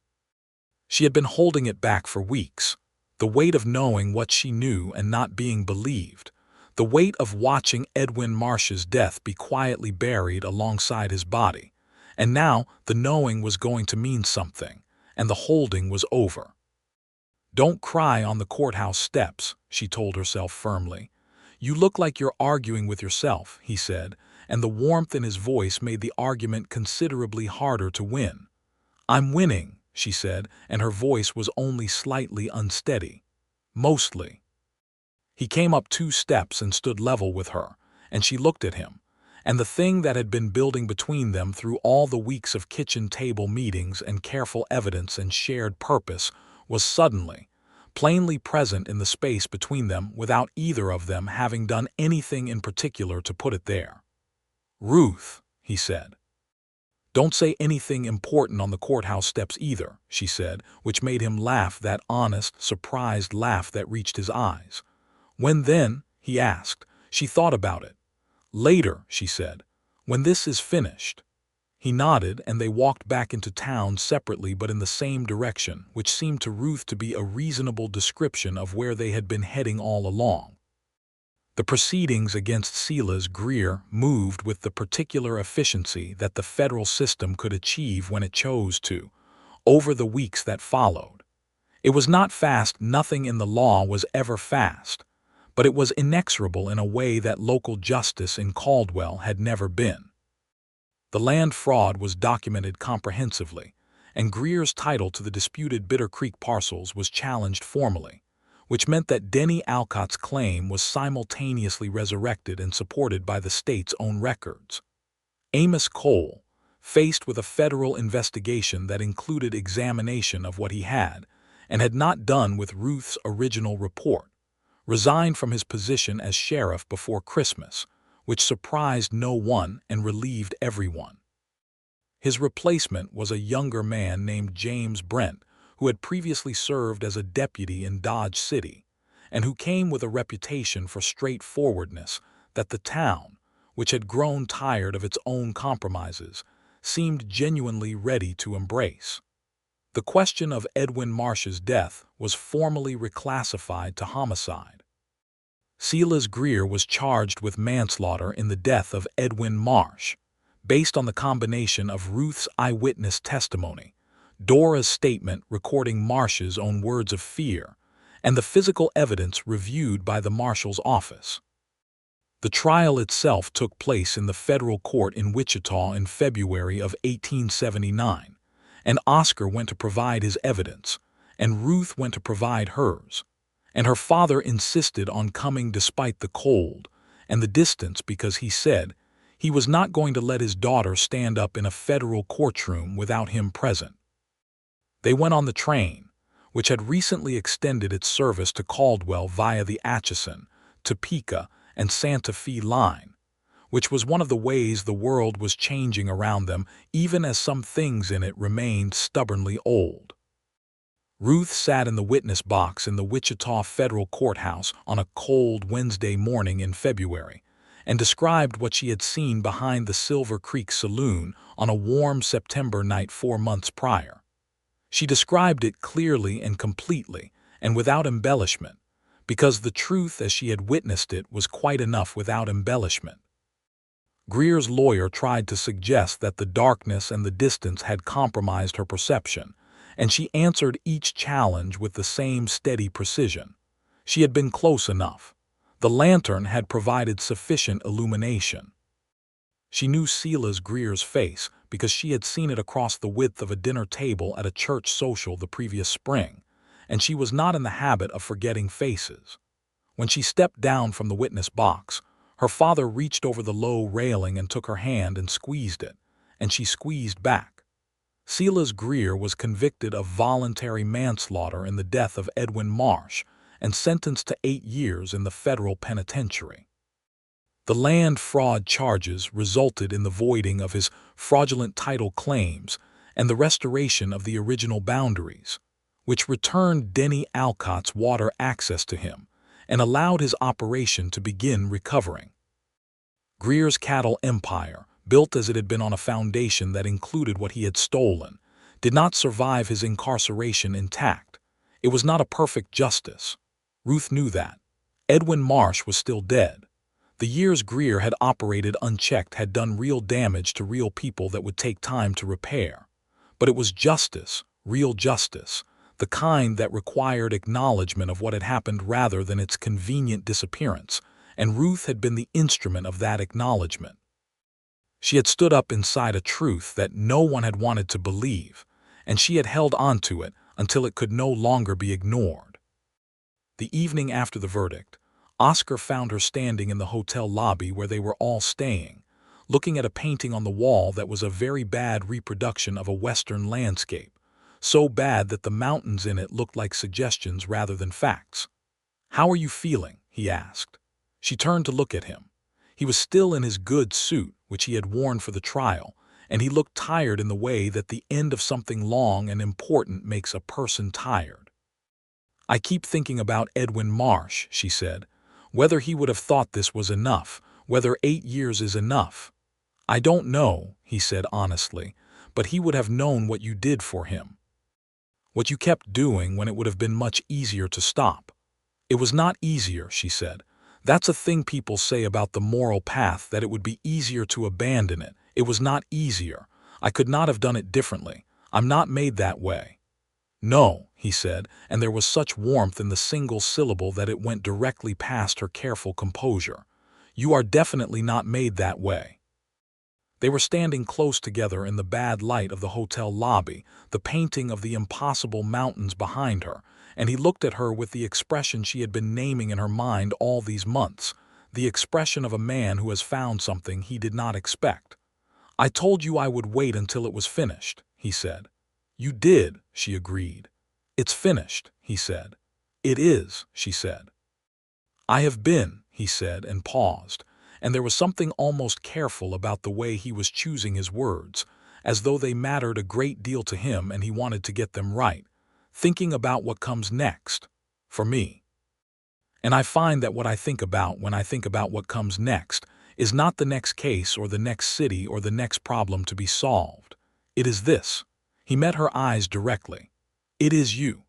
S1: She had been holding it back for weeks, the weight of knowing what she knew and not being believed, the weight of watching Edwin Marsh's death be quietly buried alongside his body, and now the knowing was going to mean something, and the holding was over. "Don't cry on the courthouse steps," she told herself firmly. "You look like you're arguing with yourself," he said, and the warmth in his voice made the argument considerably harder to win. "I'm winning," she said, and her voice was only slightly unsteady. "Mostly." He came up 2 steps and stood level with her, and she looked at him, and the thing that had been building between them through all the weeks of kitchen table meetings and careful evidence and shared purpose was suddenly, plainly present in the space between them without either of them having done anything in particular to put it there. "Ruth," he said. "Don't say anything important on the courthouse steps either," she said, which made him laugh, that honest, surprised laugh that reached his eyes. "When then?" he asked. She thought about it. "Later," she said, "when this is finished." He nodded, and they walked back into town separately but in the same direction, which seemed to Ruth to be a reasonable description of where they had been heading all along. The proceedings against Silas Greer moved with the particular efficiency that the federal system could achieve when it chose to, over the weeks that followed. It was not fast, nothing in the law was ever fast, but it was inexorable in a way that local justice in Caldwell had never been. The land fraud was documented comprehensively, and Greer's title to the disputed Bitter Creek parcels was challenged formally, which meant that Denny Alcott's claim was simultaneously resurrected and supported by the state's own records. Amos Cole, faced with a federal investigation that included examination of what he had and had not done with Ruth's original report, resigned from his position as sheriff before Christmas, which surprised no one and relieved everyone. His replacement was a younger man named James Brent, who had previously served as a deputy in Dodge City, and who came with a reputation for straightforwardness that the town, which had grown tired of its own compromises, seemed genuinely ready to embrace. The question of Edwin Marsh's death was formally reclassified to homicide. Silas Greer was charged with manslaughter in the death of Edwin Marsh, based on the combination of Ruth's eyewitness testimony, Dora's statement recording Marsh's own words of fear, and the physical evidence reviewed by the marshal's office. The trial itself took place in the federal court in Wichita in February of 1879, and Oscar went to provide his evidence, and Ruth went to provide hers. and her father insisted on coming despite the cold and the distance because he said he was not going to let his daughter stand up in a federal courtroom without him present. They went on the train, which had recently extended its service to Caldwell via the Atchison, Topeka, and Santa Fe line, which was one of the ways the world was changing around them, even as some things in it remained stubbornly old. Ruth sat in the witness box in the Wichita Federal Courthouse on a cold Wednesday morning in February, and described what she had seen behind the Silver Creek Saloon on a warm September night 4 months prior. She described it clearly and completely, and without embellishment, because the truth as she had witnessed it was quite enough without embellishment. Greer's lawyer tried to suggest that the darkness and the distance had compromised her perception, and she answered each challenge with the same steady precision. She had been close enough. The lantern had provided sufficient illumination. She knew Silas Greer's face because she had seen it across the width of a dinner table at a church social the previous spring, and she was not in the habit of forgetting faces. When she stepped down from the witness box, her father reached over the low railing and took her hand and squeezed it, and she squeezed back. Silas Greer was convicted of voluntary manslaughter in the death of Edwin Marsh and sentenced to 8 years in the federal penitentiary. The land fraud charges resulted in the voiding of his fraudulent title claims and the restoration of the original boundaries, which returned Denny Alcott's water access to him and allowed his operation to begin recovering. Greer's cattle empire, built as it had been on a foundation that included what he had stolen, did not survive his incarceration intact. It was not a perfect justice. Ruth knew that. Edwin Marsh was still dead. The years Greer had operated unchecked had done real damage to real people that would take time to repair. But it was justice, real justice, the kind that required acknowledgement of what had happened rather than its convenient disappearance, and Ruth had been the instrument of that acknowledgement. She had stood up inside a truth that no one had wanted to believe, and she had held on to it until it could no longer be ignored. The evening after the verdict, Oscar found her standing in the hotel lobby where they were all staying, looking at a painting on the wall that was a very bad reproduction of a Western landscape, so bad that the mountains in it looked like suggestions rather than facts. "How are you feeling?" he asked. She turned to look at him. He was still in his good suit, which he had worn for the trial, and he looked tired in the way that the end of something long and important makes a person tired. "I keep thinking about Edwin Marsh," she said. "Whether he would have thought this was enough, whether 8 years is enough. I don't know," he said honestly, "but he would have known what you did for him. What you kept doing when it would have been much easier to stop." "It was not easier," she said. "That's a thing people say about the moral path, that it would be easier to abandon it. It was not easier. I could not have done it differently. I'm not made that way." "No," he said, and there was such warmth in the single syllable that it went directly past her careful composure. "You are definitely not made that way." They were standing close together in the bad light of the hotel lobby, the painting of the impossible mountains behind her, and he looked at her with the expression she had been naming in her mind all these months, the expression of a man who has found something he did not expect. "I told you I would wait until it was finished," he said. "You did," she agreed. "It's finished," he said. "It is," she said. "I have been," he said, and paused, and there was something almost careful about the way he was choosing his words, as though they mattered a great deal to him and he wanted to get them right, "thinking about what comes next, for me. And I find that what I think about when I think about what comes next is not the next case or the next city or the next problem to be solved. It is this." He met her eyes directly. "It is you."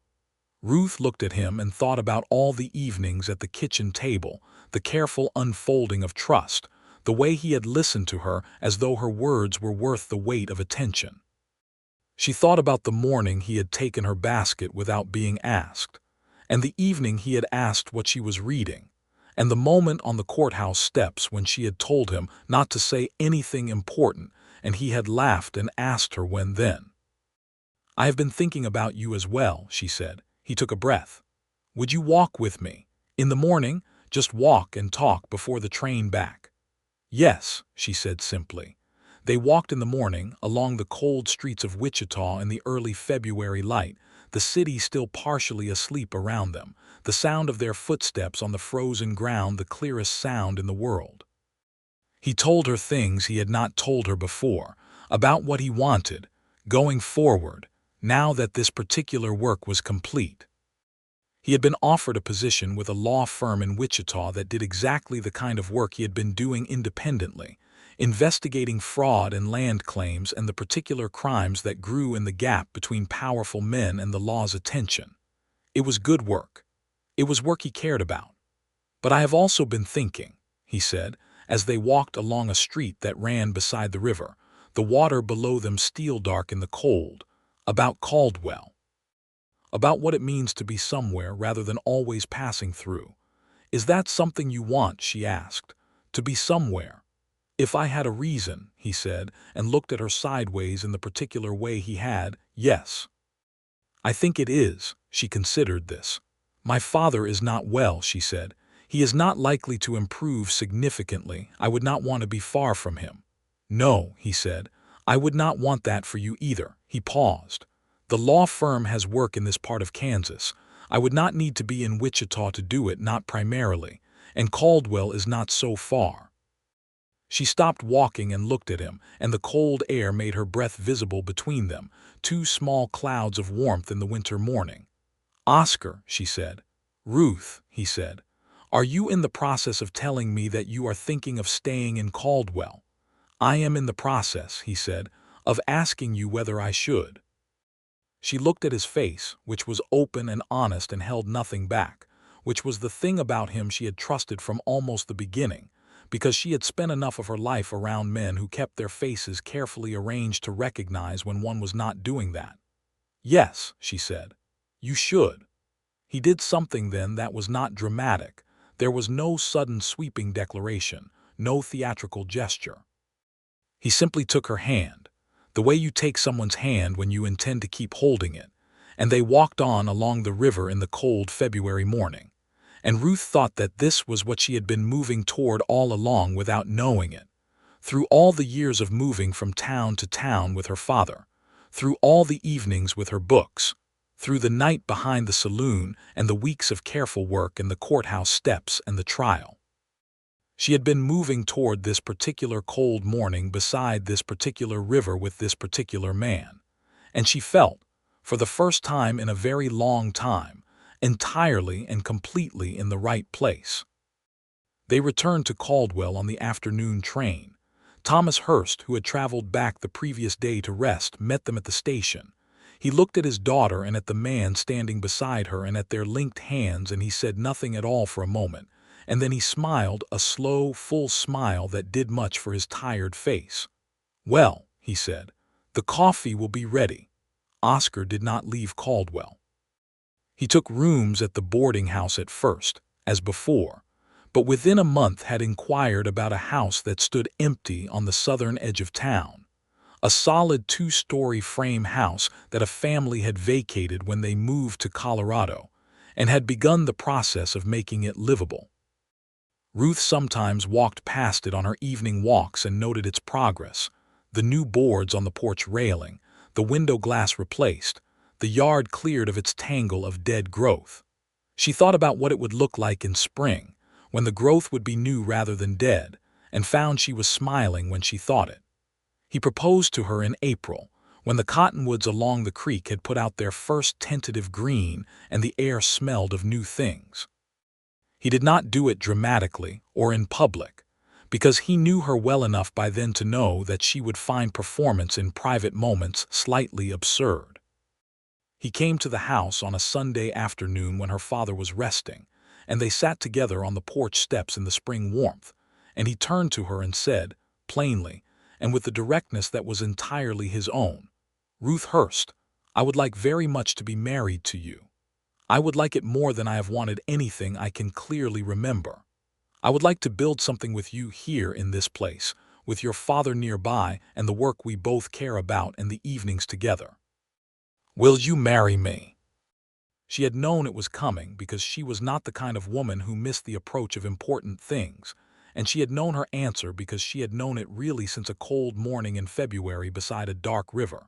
S1: Ruth looked at him and thought about all the evenings at the kitchen table, the careful unfolding of trust, the way he had listened to her as though her words were worth the weight of attention. She thought about the morning he had taken her basket without being asked, and the evening he had asked what she was reading, and the moment on the courthouse steps when she had told him not to say anything important and he had laughed and asked her when then. "I have been thinking about you as well," she said. He took a breath. Would you walk with me? In the morning, just walk and talk before the train back." "Yes," she said simply. They walked in the morning, along the cold streets of Wichita in the early February light, the city still partially asleep around them, the sound of their footsteps on the frozen ground the clearest sound in the world. He told her things he had not told her before, about what he wanted, going forward, now that this particular work was complete. He had been offered a position with a law firm in Wichita that did exactly the kind of work he had been doing independently, investigating fraud and land claims and the particular crimes that grew in the gap between powerful men and the law's attention. It was good work. It was work he cared about. "But I have also been thinking," he said, as they walked along a street that ran beside the river, the water below them steel-dark in the cold, "about Caldwell. About what it means to be somewhere rather than always passing through. Is that something you want?" she asked. "To be somewhere?" "If I had a reason," he said, and looked at her sideways in the particular way he had, "yes." "I think it is." She considered this. "My father is not well," she said. "He is not likely to improve significantly. I would not want to be far from him." "No," he said. "I would not want that for you either." He paused. "The law firm has work in this part of Kansas. I would not need to be in Wichita to do it, not primarily, and Caldwell is not so far." She stopped walking and looked at him, and the cold air made her breath visible between them, two small clouds of warmth in the winter morning. "Oscar," she said. "Ruth," he said. "Are you in the process of telling me that you are thinking of staying in Caldwell?" "I am in the process," he said, "of asking you whether I should." She looked at his face, which was open and honest and held nothing back, which was the thing about him she had trusted from almost the beginning, because she had spent enough of her life around men who kept their faces carefully arranged to recognize when one was not doing that. "Yes," she said. "You should." He did something then that was not dramatic. There was no sudden sweeping declaration, no theatrical gesture. He simply took her hand, the way you take someone's hand when you intend to keep holding it, and they walked on along the river in the cold February morning. And Ruth thought that this was what she had been moving toward all along without knowing it. Through all the years of moving from town to town with her father, through all the evenings with her books, through the night behind the saloon and the weeks of careful work in the courthouse steps and the trial. She had been moving toward this particular cold morning beside this particular river with this particular man, and she felt, for the first time in a very long time, entirely and completely in the right place. They returned to Caldwell on the afternoon train. Thomas Hurst, who had traveled back the previous day to rest, met them at the station. He looked at his daughter and at the man standing beside her and at their linked hands, and he said nothing at all for a moment, and then he smiled, a slow, full smile that did much for his tired face. "Well," he said, "the coffee will be ready." Oscar did not leave Caldwell. He took rooms at the boarding house at first, as before, but within a month had inquired about a house that stood empty on the southern edge of town, a solid two-story frame house that a family had vacated when they moved to Colorado, and had begun the process of making it livable. Ruth sometimes walked past it on her evening walks and noted its progress, the new boards on the porch railing, the window glass replaced, the yard cleared of its tangle of dead growth. She thought about what it would look like in spring, when the growth would be new rather than dead, and found she was smiling when she thought it. He proposed to her in April, when the cottonwoods along the creek had put out their first tentative green and the air smelled of new things. He did not do it dramatically or in public, because he knew her well enough by then to know that she would find performance in private moments slightly absurd. He came to the house on a Sunday afternoon when her father was resting, and they sat together on the porch steps in the spring warmth, and he turned to her and said, plainly, and with the directness that was entirely his own, "Ruth Hurst, I would like very much to be married to you. I would like it more than I have wanted anything I can clearly remember. I would like to build something with you here in this place, with your father nearby and the work we both care about and the evenings together. Will you marry me?" She had known it was coming because she was not the kind of woman who missed the approach of important things, and she had known her answer because she had known it really since a cold morning in February beside a dark river.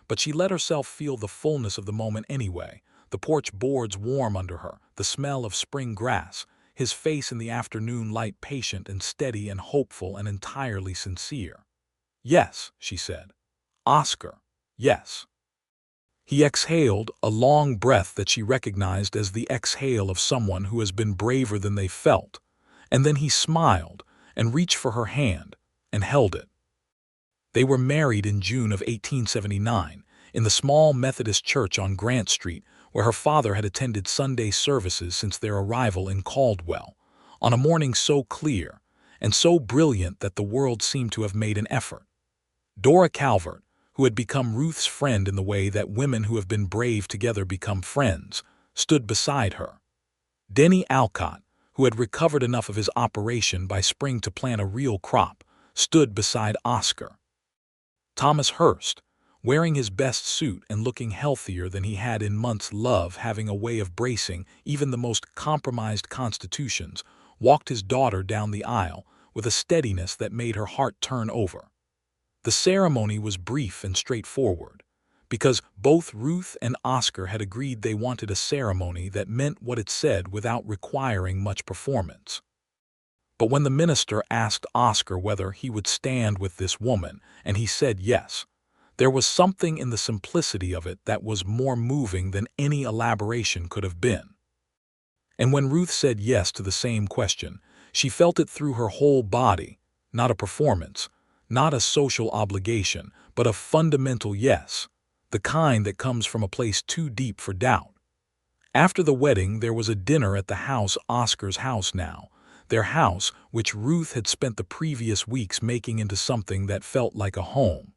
S1: But she let herself feel the fullness of the moment anyway, the porch boards warm under her, the smell of spring grass, his face in the afternoon light patient and steady and hopeful and entirely sincere. "Yes," she said. "Oscar, yes." He exhaled, a long breath that she recognized as the exhale of someone who has been braver than they felt, and then he smiled and reached for her hand and held it. They were married in June of 1879 in the small Methodist church on Grant Street, where her father had attended Sunday services since their arrival in Caldwell, on a morning so clear and so brilliant that the world seemed to have made an effort. Dora Calvert, who had become Ruth's friend in the way that women who have been brave together become friends, stood beside her. Denny Alcott, who had recovered enough of his operation by spring to plant a real crop, stood beside Oscar. Thomas Hurst, wearing his best suit and looking healthier than he had in months, love having a way of bracing even the most compromised constitutions, walked his daughter down the aisle with a steadiness that made her heart turn over. The ceremony was brief and straightforward, because both Ruth and Oscar had agreed they wanted a ceremony that meant what it said without requiring much performance. But when the minister asked Oscar whether he would stand with this woman, and he said yes, there was something in the simplicity of it that was more moving than any elaboration could have been. And when Ruth said yes to the same question, she felt it through her whole body, not a performance, not a social obligation, but a fundamental yes, the kind that comes from a place too deep for doubt. After the wedding, there was a dinner at the house, Oscar's house now, their house which Ruth had spent the previous weeks making into something that felt like a home.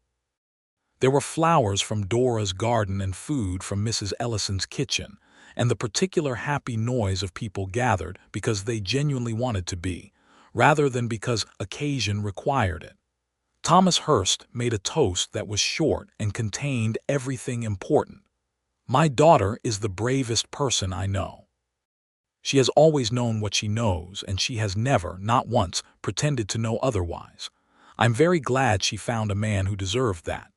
S1: There were flowers from Dora's garden and food from Mrs. Ellison's kitchen, and the particular happy noise of people gathered because they genuinely wanted to be, rather than because occasion required it. Thomas Hurst made a toast that was short and contained everything important. "My daughter is the bravest person I know. She has always known what she knows, and she has never, not once, pretended to know otherwise. I'm very glad she found a man who deserved that."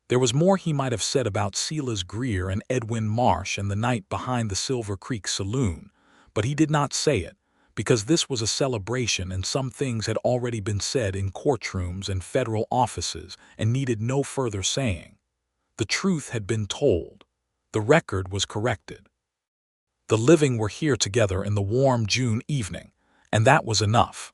S1: There was more he might have said about Silas Greer and Edwin Marsh and the night behind the Silver Creek saloon, but he did not say it, because this was a celebration and some things had already been said in courtrooms and federal offices and needed no further saying. The truth had been told. The record was corrected. The living were here together in the warm June evening, and that was enough.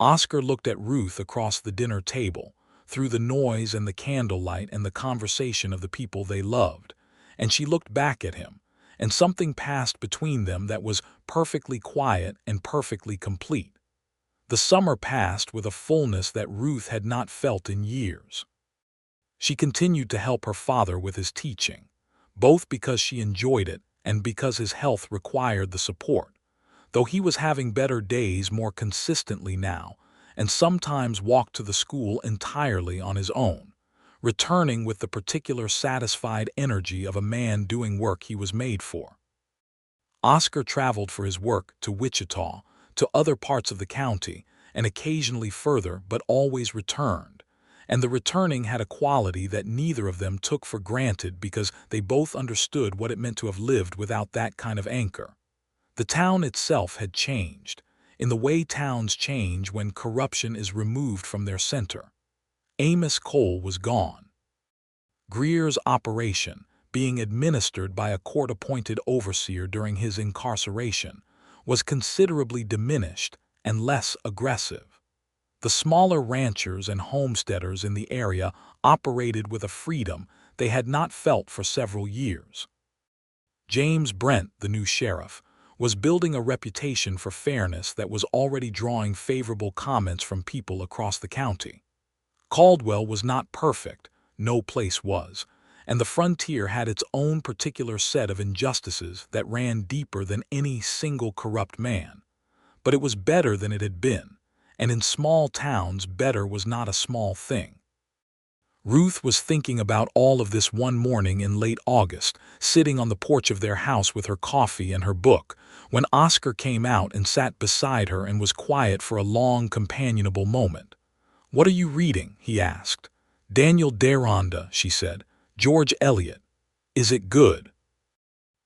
S1: Oscar looked at Ruth across the dinner table, through the noise and the candlelight and the conversation of the people they loved, and she looked back at him, and something passed between them that was perfectly quiet and perfectly complete. The summer passed with a fullness that Ruth had not felt in years. She continued to help her father with his teaching, both because she enjoyed it and because his health required the support, though he was having better days more consistently now, and sometimes walked to the school entirely on his own, returning with the particular satisfied energy of a man doing work he was made for. Oscar traveled for his work to Wichita, to other parts of the county, and occasionally further, but always returned, and the returning had a quality that neither of them took for granted because they both understood what it meant to have lived without that kind of anchor. The town itself had changed, in the way towns change when corruption is removed from their center. Amos Cole was gone. Greer's operation, being administered by a court-appointed overseer during his incarceration, was considerably diminished and less aggressive. The smaller ranchers and homesteaders in the area operated with a freedom they had not felt for several years. James Brent, the new sheriff, was building a reputation for fairness that was already drawing favorable comments from people across the county. Caldwell was not perfect, no place was, and the frontier had its own particular set of injustices that ran deeper than any single corrupt man. But it was better than it had been, and in small towns better was not a small thing. Ruth was thinking about all of this one morning in late August, sitting on the porch of their house with her coffee and her book, when Oscar came out and sat beside her and was quiet for a long, companionable moment. "What are you reading?" he asked. "Daniel Deronda," she said. "George Eliot. Is it good?"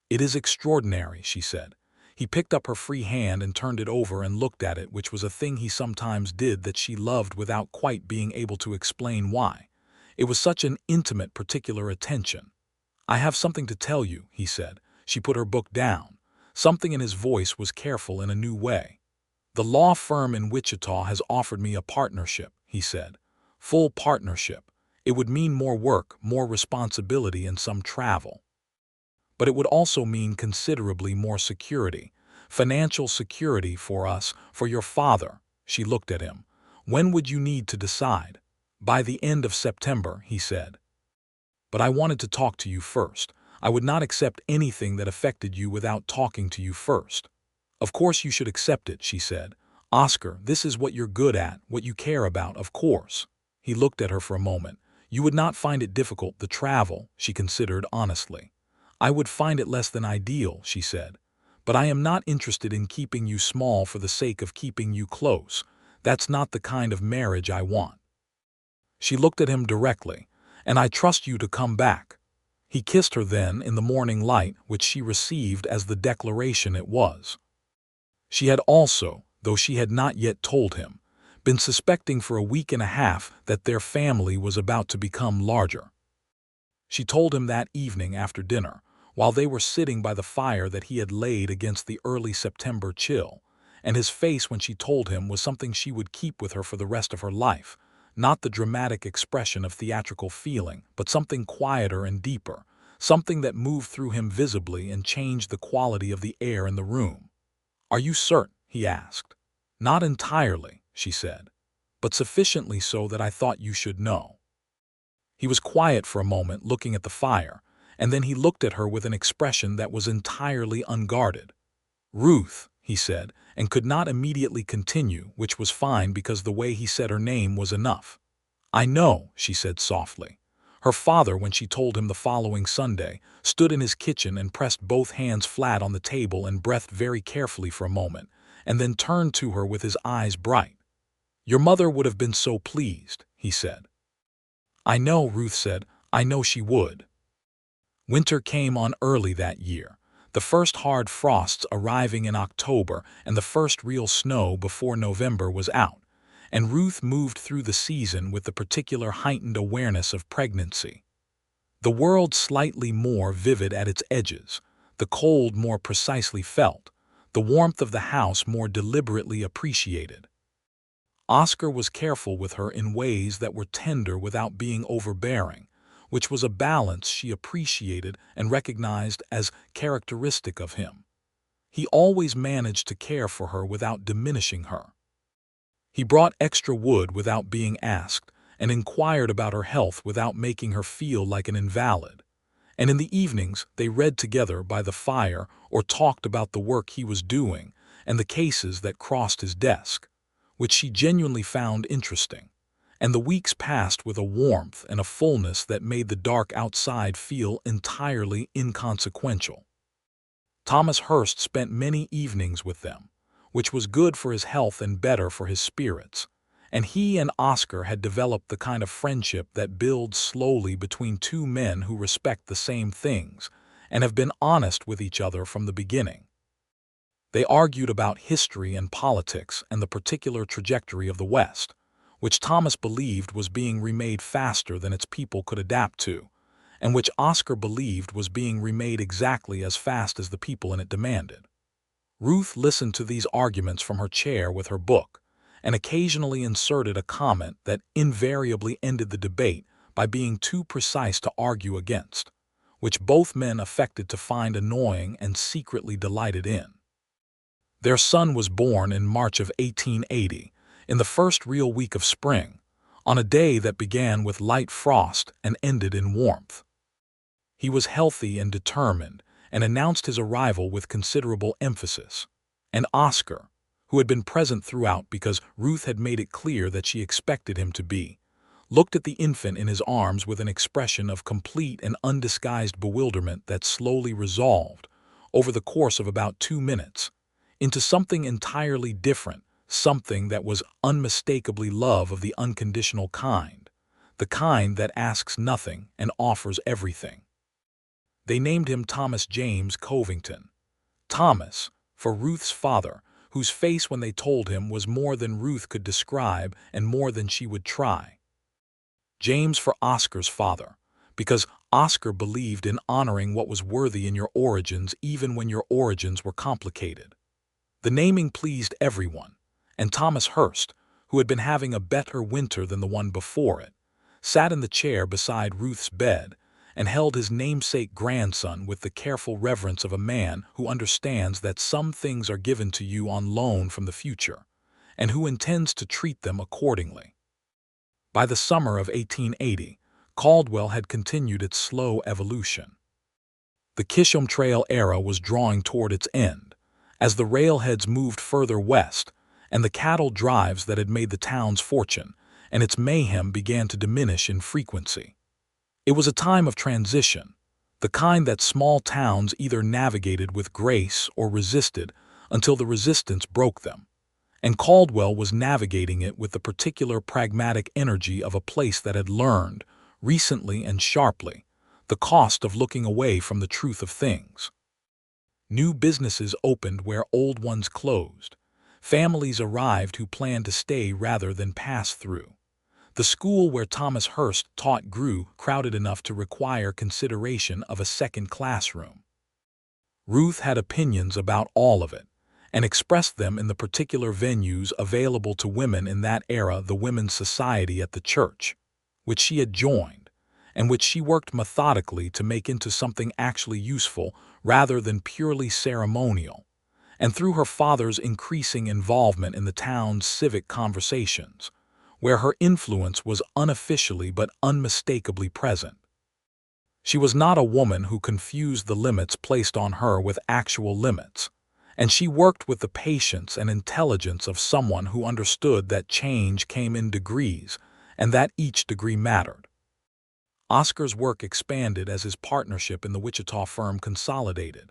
S1: "It is extraordinary," she said. He picked up her free hand and turned it over and looked at it, which was a thing he sometimes did that she loved without quite being able to explain why. It was such an intimate, particular attention. "I have something to tell you," he said. She put her book down. Something in his voice was careful in a new way. "The law firm in Wichita has offered me a partnership," he said. "Full partnership. It would mean more work, more responsibility, and some travel. But it would also mean considerably more security. Financial security for us, for your father." She looked at him. "When would you need to decide?" "By the end of September," he said. "But I wanted to talk to you first. I would not accept anything that affected you without talking to you first." "Of course you should accept it," she said. "Oscar, this is what you're good at, what you care about, of course." He looked at her for a moment. "You would not find it difficult, the travel," she considered honestly. "I would find it less than ideal," she said. "But I am not interested in keeping you small for the sake of keeping you close. That's not the kind of marriage I want." She looked at him directly. "And I trust you to come back." He kissed her then in the morning light, which she received as the declaration it was. She had also, though she had not yet told him, been suspecting for a week and a half that their family was about to become larger. She told him that evening after dinner, while they were sitting by the fire that he had laid against the early September chill, and his face when she told him was something she would keep with her for the rest of her life, not the dramatic expression of theatrical feeling, but something quieter and deeper, something that moved through him visibly and changed the quality of the air in the room. "Are you certain?" he asked. "Not entirely," she said, "but sufficiently so that I thought you should know." He was quiet for a moment, looking at the fire, and then he looked at her with an expression that was entirely unguarded. "Ruth," he said, and could not immediately continue, which was fine because the way he said her name was enough. "I know," she said softly. Her father, when she told him the following Sunday, stood in his kitchen and pressed both hands flat on the table and breathed very carefully for a moment, and then turned to her with his eyes bright. "Your mother would have been so pleased," he said. "I know," Ruth said. "I know she would." Winter came on early that year, the first hard frosts arriving in October and the first real snow before November was out, and Ruth moved through the season with the particular heightened awareness of pregnancy. The world slightly more vivid at its edges, the cold more precisely felt, the warmth of the house more deliberately appreciated. Oscar was careful with her in ways that were tender without being overbearing, which was a balance she appreciated and recognized as characteristic of him. He always managed to care for her without diminishing her. He brought extra wood without being asked, and inquired about her health without making her feel like an invalid. And in the evenings they read together by the fire or talked about the work he was doing and the cases that crossed his desk, which she genuinely found interesting. And the weeks passed with a warmth and a fullness that made the dark outside feel entirely inconsequential. Thomas Hurst spent many evenings with them, which was good for his health and better for his spirits, and he and Oscar had developed the kind of friendship that builds slowly between two men who respect the same things and have been honest with each other from the beginning. They argued about history and politics and the particular trajectory of the West, which Thomas believed was being remade faster than its people could adapt to, and which Oscar believed was being remade exactly as fast as the people in it demanded. Ruth listened to these arguments from her chair with her book, and occasionally inserted a comment that invariably ended the debate by being too precise to argue against, which both men affected to find annoying and secretly delighted in. Their son was born in March of 1880, in the first real week of spring, on a day that began with light frost and ended in warmth. He was healthy and determined, and announced his arrival with considerable emphasis. And Oscar, who had been present throughout because Ruth had made it clear that she expected him to be, looked at the infant in his arms with an expression of complete and undisguised bewilderment that slowly resolved, over the course of about 2 minutes, into something entirely different, something that was unmistakably love of the unconditional kind, the kind that asks nothing and offers everything. They named him Thomas James Covington. Thomas, for Ruth's father, whose face when they told him was more than Ruth could describe and more than she would try. James for Oscar's father, because Oscar believed in honoring what was worthy in your origins even when your origins were complicated. The naming pleased everyone, and Thomas Hurst, who had been having a better winter than the one before it, sat in the chair beside Ruth's bed and held his namesake grandson with the careful reverence of a man who understands that some things are given to you on loan from the future, and who intends to treat them accordingly. By the summer of 1880, Caldwell had continued its slow evolution. The Kisham Trail era was drawing toward its end, as the railheads moved further west, and the cattle drives that had made the town's fortune, and its mayhem began to diminish in frequency. It was a time of transition, the kind that small towns either navigated with grace or resisted until the resistance broke them. And Caldwell was navigating it with the particular pragmatic energy of a place that had learned, recently and sharply, the cost of looking away from the truth of things. New businesses opened where old ones closed. Families arrived who planned to stay rather than pass through. The school where Thomas Hurst taught grew crowded enough to require consideration of a second classroom. Ruth had opinions about all of it, and expressed them in the particular venues available to women in that era, the Women's Society at the church, which she had joined, and which she worked methodically to make into something actually useful rather than purely ceremonial, and through her father's increasing involvement in the town's civic conversations, where her influence was unofficially but unmistakably present. She was not a woman who confused the limits placed on her with actual limits, and she worked with the patience and intelligence of someone who understood that change came in degrees and that each degree mattered. Oscar's work expanded as his partnership in the Wichita firm consolidated.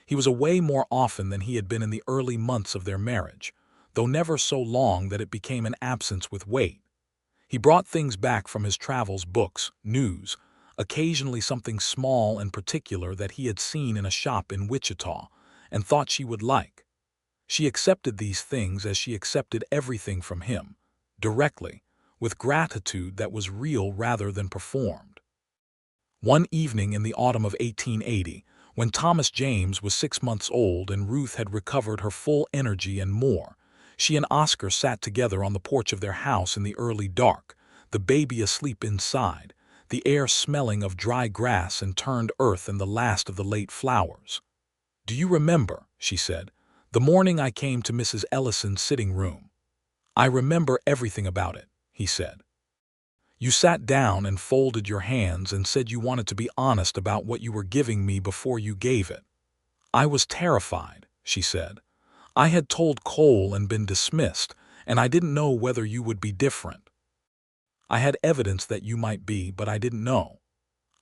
S1: He was away more often than he had been in the early months of their marriage, though never so long that it became an absence with weight. He brought things back from his travels, books, news, occasionally something small and particular that he had seen in a shop in Wichita and thought she would like. She accepted these things as she accepted everything from him, directly, with gratitude that was real rather than performed. One evening in the autumn of 1880, when Thomas James was 6 months old and Ruth had recovered her full energy and more, she and Oscar sat together on the porch of their house in the early dark, the baby asleep inside, the air smelling of dry grass and turned earth and the last of the late flowers. "Do you remember," she said, "the morning I came to Mrs. Ellison's sitting room?" "I remember everything about it," he said. "You sat down and folded your hands and said you wanted to be honest about what you were giving me before you gave it. I was terrified," she said. "I had told Cole and been dismissed, and I didn't know whether you would be different. I had evidence that you might be, but I didn't know.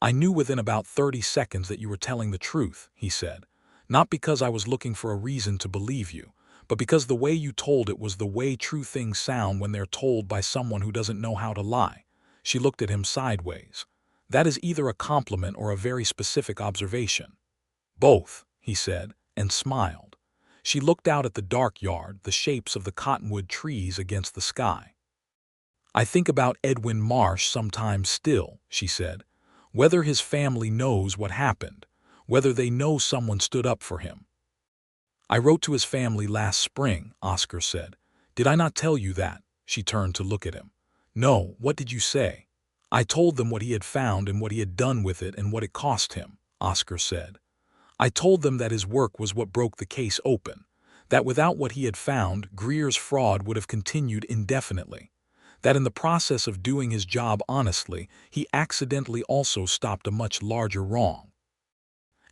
S1: I knew within about 30 seconds that you were telling the truth," he said, "not because I was looking for a reason to believe you, but because the way you told it was the way true things sound when they're told by someone who doesn't know how to lie." She looked at him sideways. "That is either a compliment or a very specific observation." "Both," he said, and smiled. She looked out at the dark yard, the shapes of the cottonwood trees against the sky. "I think about Edwin Marsh sometimes still," she said, "whether his family knows what happened, whether they know someone stood up for him." "I wrote to his family last spring," Oscar said. "Did I not tell you that?" She turned to look at him. "No, what did you say?" "I told them what he had found and what he had done with it and what it cost him," Oscar said. "I told them that his work was what broke the case open, that without what he had found, Greer's fraud would have continued indefinitely, that in the process of doing his job honestly, he accidentally also stopped a much larger wrong,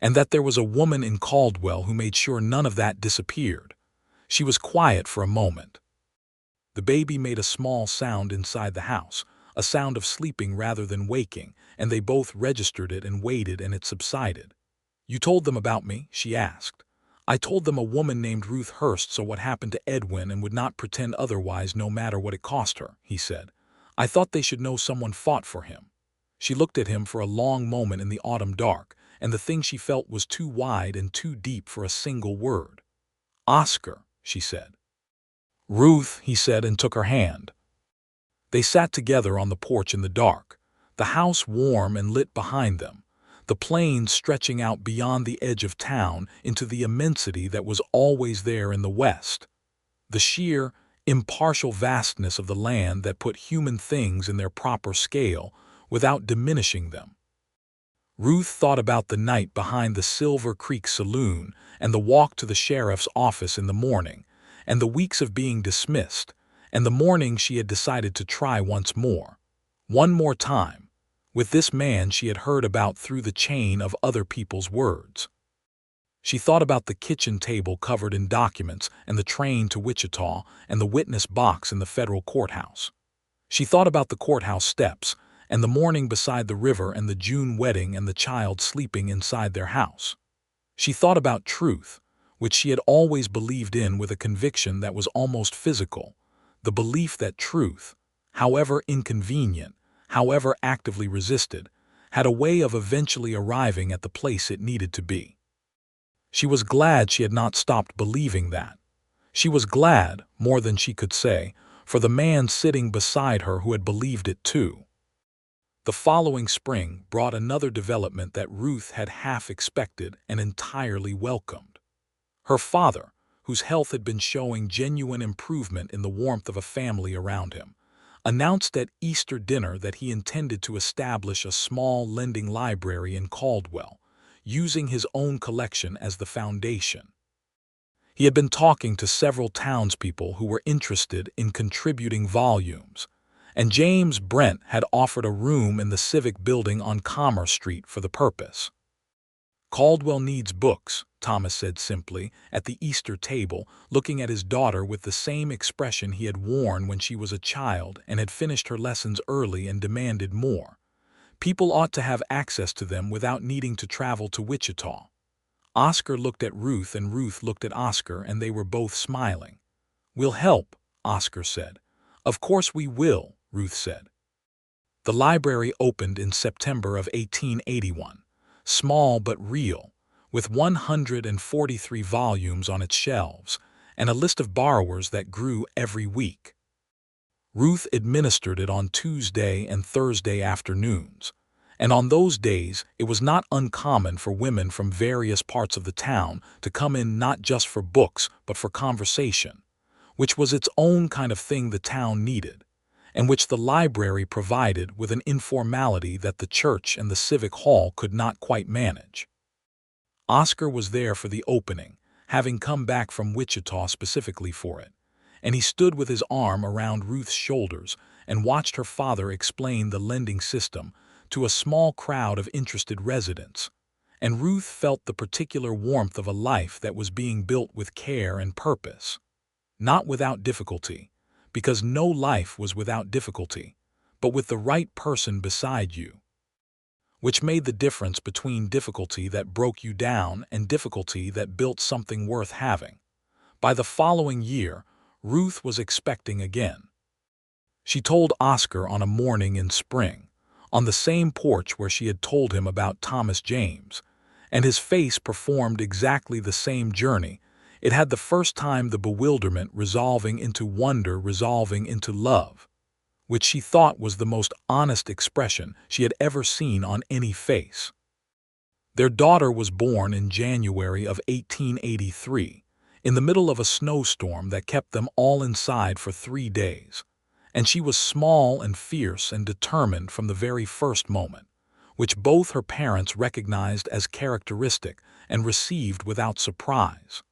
S1: and that there was a woman in Caldwell who made sure none of that disappeared." She was quiet for a moment. The baby made a small sound inside the house. a sound of sleeping rather than waking, and they both registered it and waited, and it subsided. "You told them about me?" she asked. "I told them a woman named Ruth Hurst saw what happened to Edwin and would not pretend otherwise no matter what it cost her," he said. "I thought they should know someone fought for him." She looked at him for a long moment in the autumn dark, and the thing she felt was too wide and too deep for a single word. "Oscar," she said. "Ruth," he said, and took her hand. They sat together on the porch in the dark, the house warm and lit behind them, the plains stretching out beyond the edge of town into the immensity that was always there in the west, the sheer, impartial vastness of the land that put human things in their proper scale without diminishing them. Ruth thought about the night behind the Silver Creek saloon and the walk to the sheriff's office in the morning, and the weeks of being dismissed, and the morning she had decided to try once more. One more time, with this man she had heard about through the chain of other people's words. She thought about the kitchen table covered in documents and the train to Wichita and the witness box in the federal courthouse. She thought about the courthouse steps and the morning beside the river and the June wedding and the child sleeping inside their house. She thought about truth, which she had always believed in with a conviction that was almost physical, the belief that truth, however inconvenient, however actively resisted, had a way of eventually arriving at the place it needed to be. She was glad she had not stopped believing that. She was glad, more than she could say, for the man sitting beside her who had believed it too. The following spring brought another development that Ruth had half expected and entirely welcomed. Her father, whose health had been showing genuine improvement in the warmth of a family around him, announced at Easter dinner that he intended to establish a small lending library in Caldwell, using his own collection as the foundation. He had been talking to several townspeople who were interested in contributing volumes, and James Brent had offered a room in the Civic Building on Commerce Street for the purpose. "Caldwell needs books," Thomas said simply, at the Easter table, looking at his daughter with the same expression he had worn when she was a child and had finished her lessons early and demanded more. "People ought to have access to them without needing to travel to Wichita." Oscar looked at Ruth and Ruth looked at Oscar, and they were both smiling. "We'll help," Oscar said. "Of course we will," Ruth said. The library opened in September of 1881, small but real, with 143 volumes on its shelves, and a list of borrowers that grew every week. Ruth administered it on Tuesday and Thursday afternoons, and on those days it was not uncommon for women from various parts of the town to come in not just for books but for conversation, which was its own kind of thing the town needed, and which the library provided with an informality that the church and the civic hall could not quite manage. Oscar was there for the opening, having come back from Wichita specifically for it, and he stood with his arm around Ruth's shoulders and watched her father explain the lending system to a small crowd of interested residents, and Ruth felt the particular warmth of a life that was being built with care and purpose. Not without difficulty, because no life was without difficulty, but with the right person beside you, which made the difference between difficulty that broke you down and difficulty that built something worth having. By the following year, Ruth was expecting again. She told Oscar on a morning in spring, on the same porch where she had told him about Thomas James, and his face performed exactly the same journey. It had the first time the bewilderment resolving into wonder resolving into love, which she thought was the most honest expression she had ever seen on any face. Their daughter was born in January of 1883, in the middle of a snowstorm that kept them all inside for 3 days, and she was small and fierce and determined from the very first moment, which both her parents recognized as characteristic and received without surprise.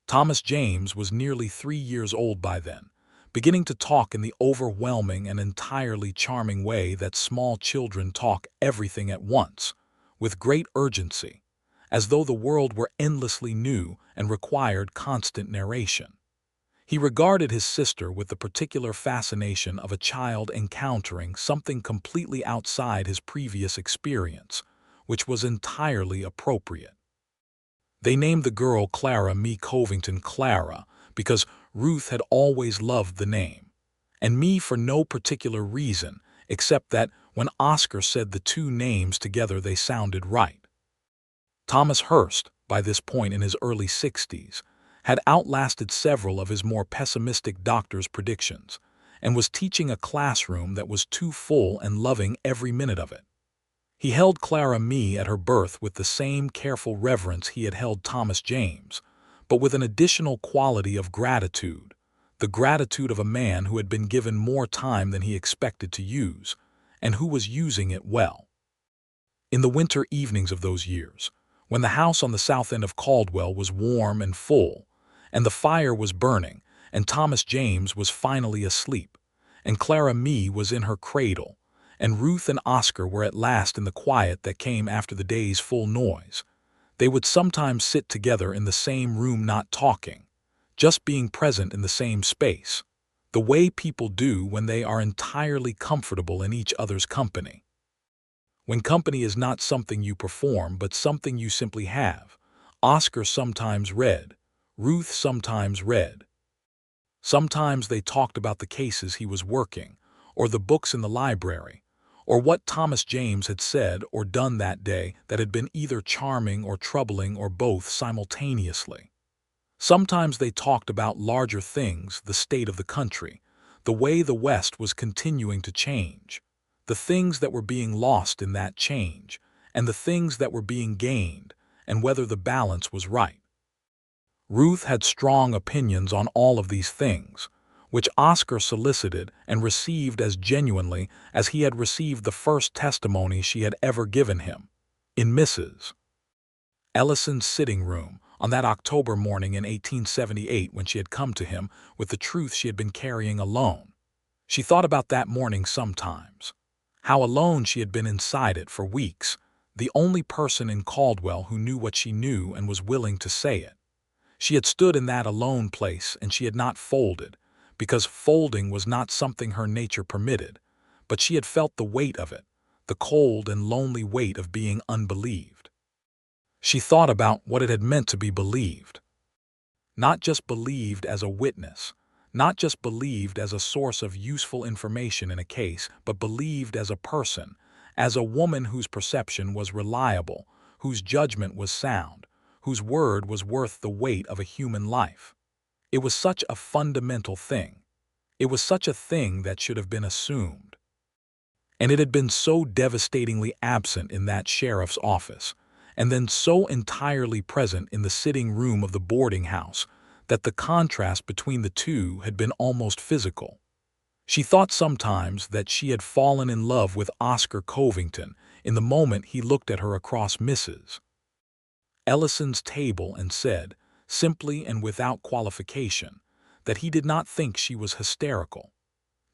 S1: Thomas James was nearly 3 years old by then, beginning to talk in the overwhelming and entirely charming way that small children talk everything at once, with great urgency, as though the world were endlessly new and required constant narration. He regarded his sister with the particular fascination of a child encountering something completely outside his previous experience, which was entirely appropriate. They named the girl Clara Me Covington Clara because Ruth had always loved the name, and Me for no particular reason except that when Oscar said the two names together they sounded right. Thomas Hurst, by this point in his early 60s, had outlasted several of his more pessimistic doctor's predictions and was teaching a classroom that was too full and loving every minute of it. He held Clara Me at her birth with the same careful reverence he had held Thomas James, but with an additional quality of gratitude, the gratitude of a man who had been given more time than he expected to use, and who was using it well. In the winter evenings of those years, when the house on the south end of Caldwell was warm and full, and the fire was burning, and Thomas James was finally asleep, and Clara Me was in her cradle, and Ruth and Oscar were at last in the quiet that came after the day's full noise, they would sometimes sit together in the same room not talking, just being present in the same space, the way people do when they are entirely comfortable in each other's company. When company is not something you perform but something you simply have, Oscar sometimes read, Ruth sometimes read. Sometimes they talked about the cases he was working, or the books in the library, or what Thomas James had said or done that day that had been either charming or troubling or both simultaneously. Sometimes they talked about larger things, the state of the country, the way the West was continuing to change, the things that were being lost in that change, and the things that were being gained, and whether the balance was right. Ruth had strong opinions on all of these things, which Oscar solicited and received as genuinely as he had received the first testimony she had ever given him, in Mrs. Ellison's sitting room on that October morning in 1878 when she had come to him with the truth she had been carrying alone. She thought about that morning sometimes, how alone she had been inside it for weeks, the only person in Caldwell who knew what she knew and was willing to say it. She had stood in that alone place and she had not folded, because folding was not something her nature permitted, but she had felt the weight of it, the cold and lonely weight of being unbelieved. She thought about what it had meant to be believed. Not just believed as a witness, not just believed as a source of useful information in a case, but believed as a person, as a woman whose perception was reliable, whose judgment was sound, whose word was worth the weight of a human life. It was such a fundamental thing. It was such a thing that should have been assumed. And it had been so devastatingly absent in that sheriff's office, and then so entirely present in the sitting room of the boarding house, that the contrast between the two had been almost physical. She thought sometimes that she had fallen in love with Oscar Covington in the moment he looked at her across Mrs. Ellison's table and said, simply and without qualification, that he did not think she was hysterical.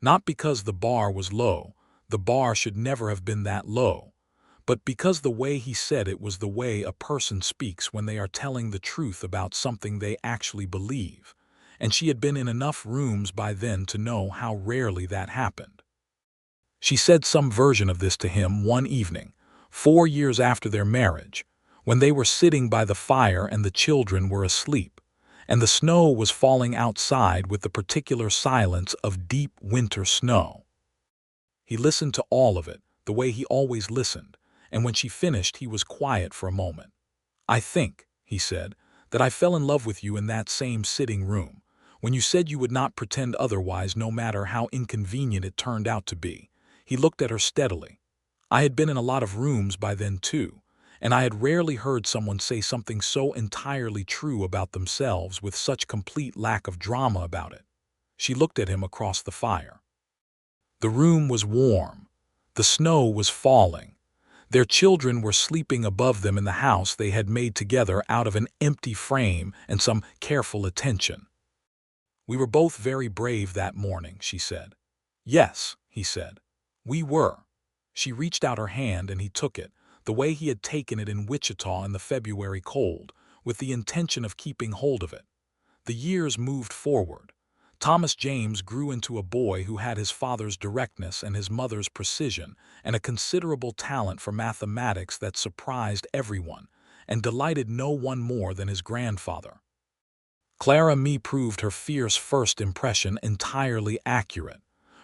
S1: Not because the bar was low, the bar should never have been that low, but because the way he said it was the way a person speaks when they are telling the truth about something they actually believe, and she had been in enough rooms by then to know how rarely that happened. She said some version of this to him one evening, 4 years after their marriage, when they were sitting by the fire and the children were asleep, and the snow was falling outside with the particular silence of deep winter snow. He listened to all of it, the way he always listened, and when she finished he was quiet for a moment. "I think," he said, "that I fell in love with you in that same sitting room, when you said you would not pretend otherwise no matter how inconvenient it turned out to be." He looked at her steadily. "I had been in a lot of rooms by then too, and I had rarely heard someone say something so entirely true about themselves with such complete lack of drama about it." She looked at him across the fire. The room was warm. The snow was falling. Their children were sleeping above them in the house they had made together out of an empty frame and some careful attention. "We were both very brave that morning," she said. "Yes," he said. "We were." She reached out her hand and he took it, the way he had taken it in Wichita in the February cold, with the intention of keeping hold of it. The years moved forward. Thomas James grew into a boy who had his father's directness and his mother's precision, and a considerable talent for mathematics that surprised everyone and delighted no one more than his grandfather. Clara Mee proved her fierce first impression entirely accurate,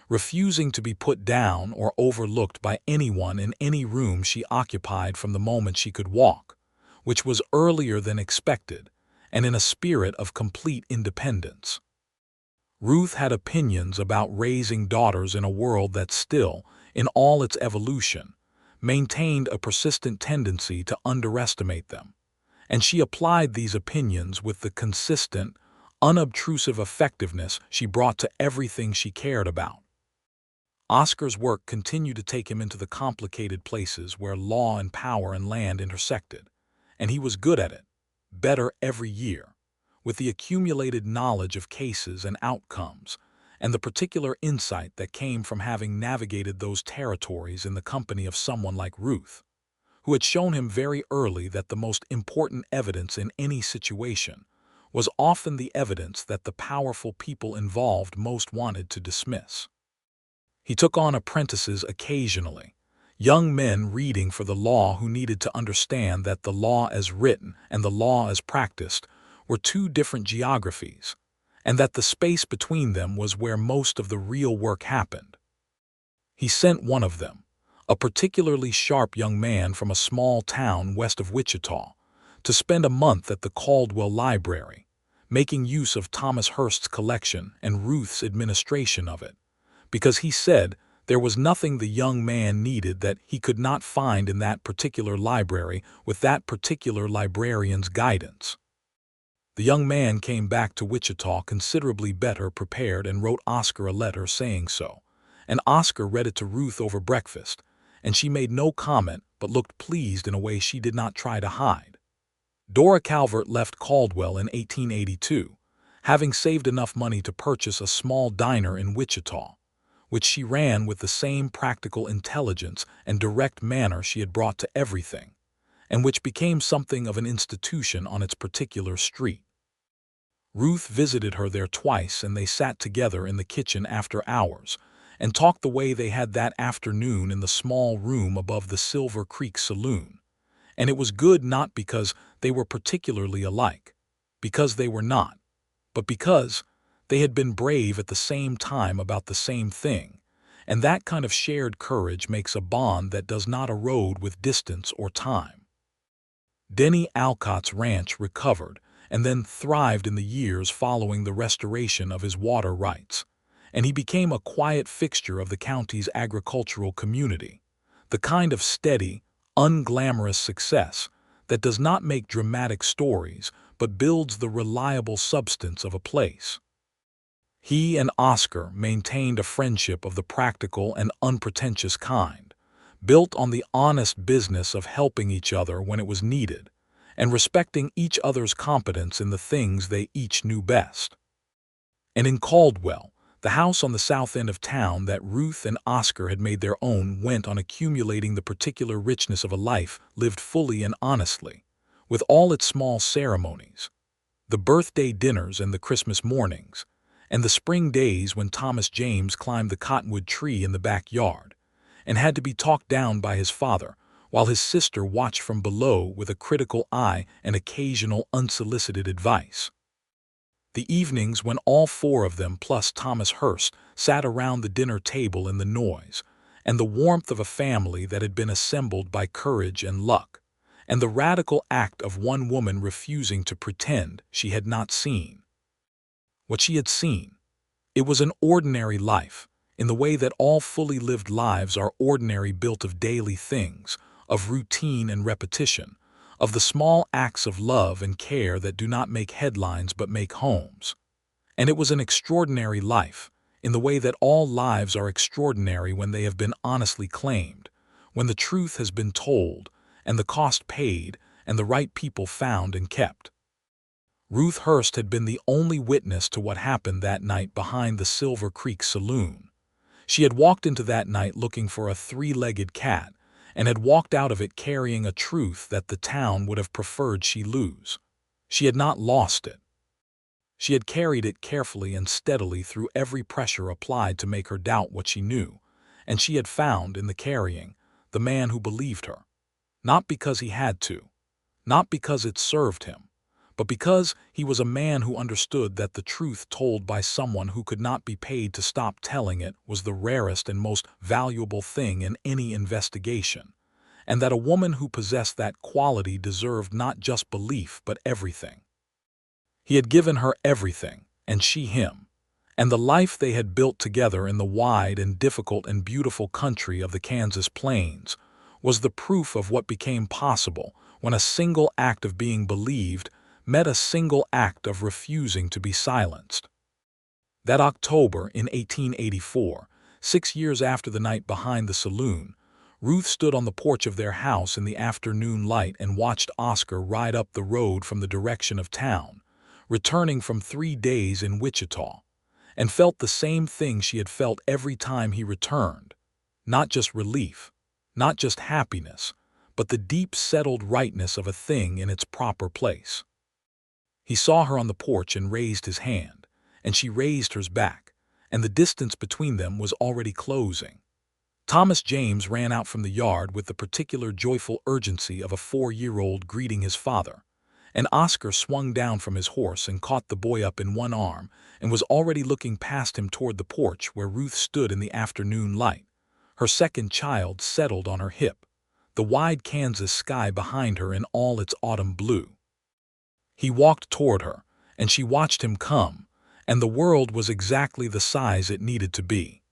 S1: refusing to be put down or overlooked by anyone in any room she occupied from the moment she could walk, which was earlier than expected, and in a spirit of complete independence. Ruth had opinions about raising daughters in a world that still, in all its evolution, maintained a persistent tendency to underestimate them, and she applied these opinions with the consistent, unobtrusive effectiveness she brought to everything she cared about. Oscar's work continued to take him into the complicated places where law and power and land intersected, and he was good at it, better every year, with the accumulated knowledge of cases and outcomes, and the particular insight that came from having navigated those territories in the company of someone like Ruth, who had shown him very early that the most important evidence in any situation was often the evidence that the powerful people involved most wanted to dismiss. He took on apprentices occasionally, young men reading for the law who needed to understand that the law as written and the law as practiced were two different geographies, and that the space between them was where most of the real work happened. He sent one of them, a particularly sharp young man from a small town west of Wichita, to spend a month at the Caldwell Library, making use of Thomas Hurst's collection and Ruth's administration of it, because he said there was nothing the young man needed that he could not find in that particular library with that particular librarian's guidance. The young man came back to Wichita considerably better prepared and wrote Oscar a letter saying so, and Oscar read it to Ruth over breakfast, and she made no comment but looked pleased in a way she did not try to hide. Dora Calvert left Caldwell in 1882, having saved enough money to purchase a small diner in Wichita, which she ran with the same practical intelligence and direct manner she had brought to everything, and which became something of an institution on its particular street. Ruth visited her there twice, and they sat together in the kitchen after hours and talked the way they had that afternoon in the small room above the Silver Creek saloon. And it was good not because they were particularly alike, because they were not, but because they had been brave at the same time about the same thing, and that kind of shared courage makes a bond that does not erode with distance or time. Denny Alcott's ranch recovered and then thrived in the years following the restoration of his water rights, and he became a quiet fixture of the county's agricultural community, the kind of steady, unglamorous success that does not make dramatic stories but builds the reliable substance of a place. He and Oscar maintained a friendship of the practical and unpretentious kind, built on the honest business of helping each other when it was needed, and respecting each other's competence in the things they each knew best. And in Caldwell, the house on the south end of town that Ruth and Oscar had made their own went on accumulating the particular richness of a life lived fully and honestly, with all its small ceremonies, the birthday dinners and the Christmas mornings, and the spring days when Thomas James climbed the cottonwood tree in the backyard, and had to be talked down by his father, while his sister watched from below with a critical eye and occasional unsolicited advice. The evenings when all four of them plus Thomas Hurst sat around the dinner table in the noise, and the warmth of a family that had been assembled by courage and luck, and the radical act of one woman refusing to pretend she had not seen what she had seen. It was an ordinary life, in the way that all fully lived lives are ordinary, built of daily things, of routine and repetition, of the small acts of love and care that do not make headlines but make homes. And it was an extraordinary life, in the way that all lives are extraordinary when they have been honestly claimed, when the truth has been told, and the cost paid, and the right people found and kept. Ruth Hurst had been the only witness to what happened that night behind the Silver Creek saloon. She had walked into that night looking for a three-legged cat, and had walked out of it carrying a truth that the town would have preferred she lose. She had not lost it. She had carried it carefully and steadily through every pressure applied to make her doubt what she knew, and she had found, in the carrying, the man who believed her. Not because he had to, not because it served him, but because he was a man who understood that the truth told by someone who could not be paid to stop telling it was the rarest and most valuable thing in any investigation, and that a woman who possessed that quality deserved not just belief but everything. He had given her everything, and she him, and the life they had built together in the wide and difficult and beautiful country of the Kansas plains was the proof of what became possible when a single act of being believed met a single act of refusing to be silenced. That October in 1884, 6 years after the night behind the saloon, Ruth stood on the porch of their house in the afternoon light and watched Oscar ride up the road from the direction of town, returning from 3 days in Wichita, and felt the same thing she had felt every time he returned. Not just relief, not just happiness, but the deep settled rightness of a thing in its proper place. He saw her on the porch and raised his hand, and she raised hers back, and the distance between them was already closing. Thomas James ran out from the yard with the particular joyful urgency of a 4-year-old greeting his father, and Oscar swung down from his horse and caught the boy up in one arm and was already looking past him toward the porch where Ruth stood in the afternoon light, her second child settled on her hip, the wide Kansas sky behind her in all its autumn blue. He walked toward her, and she watched him come, and the world was exactly the size it needed to be.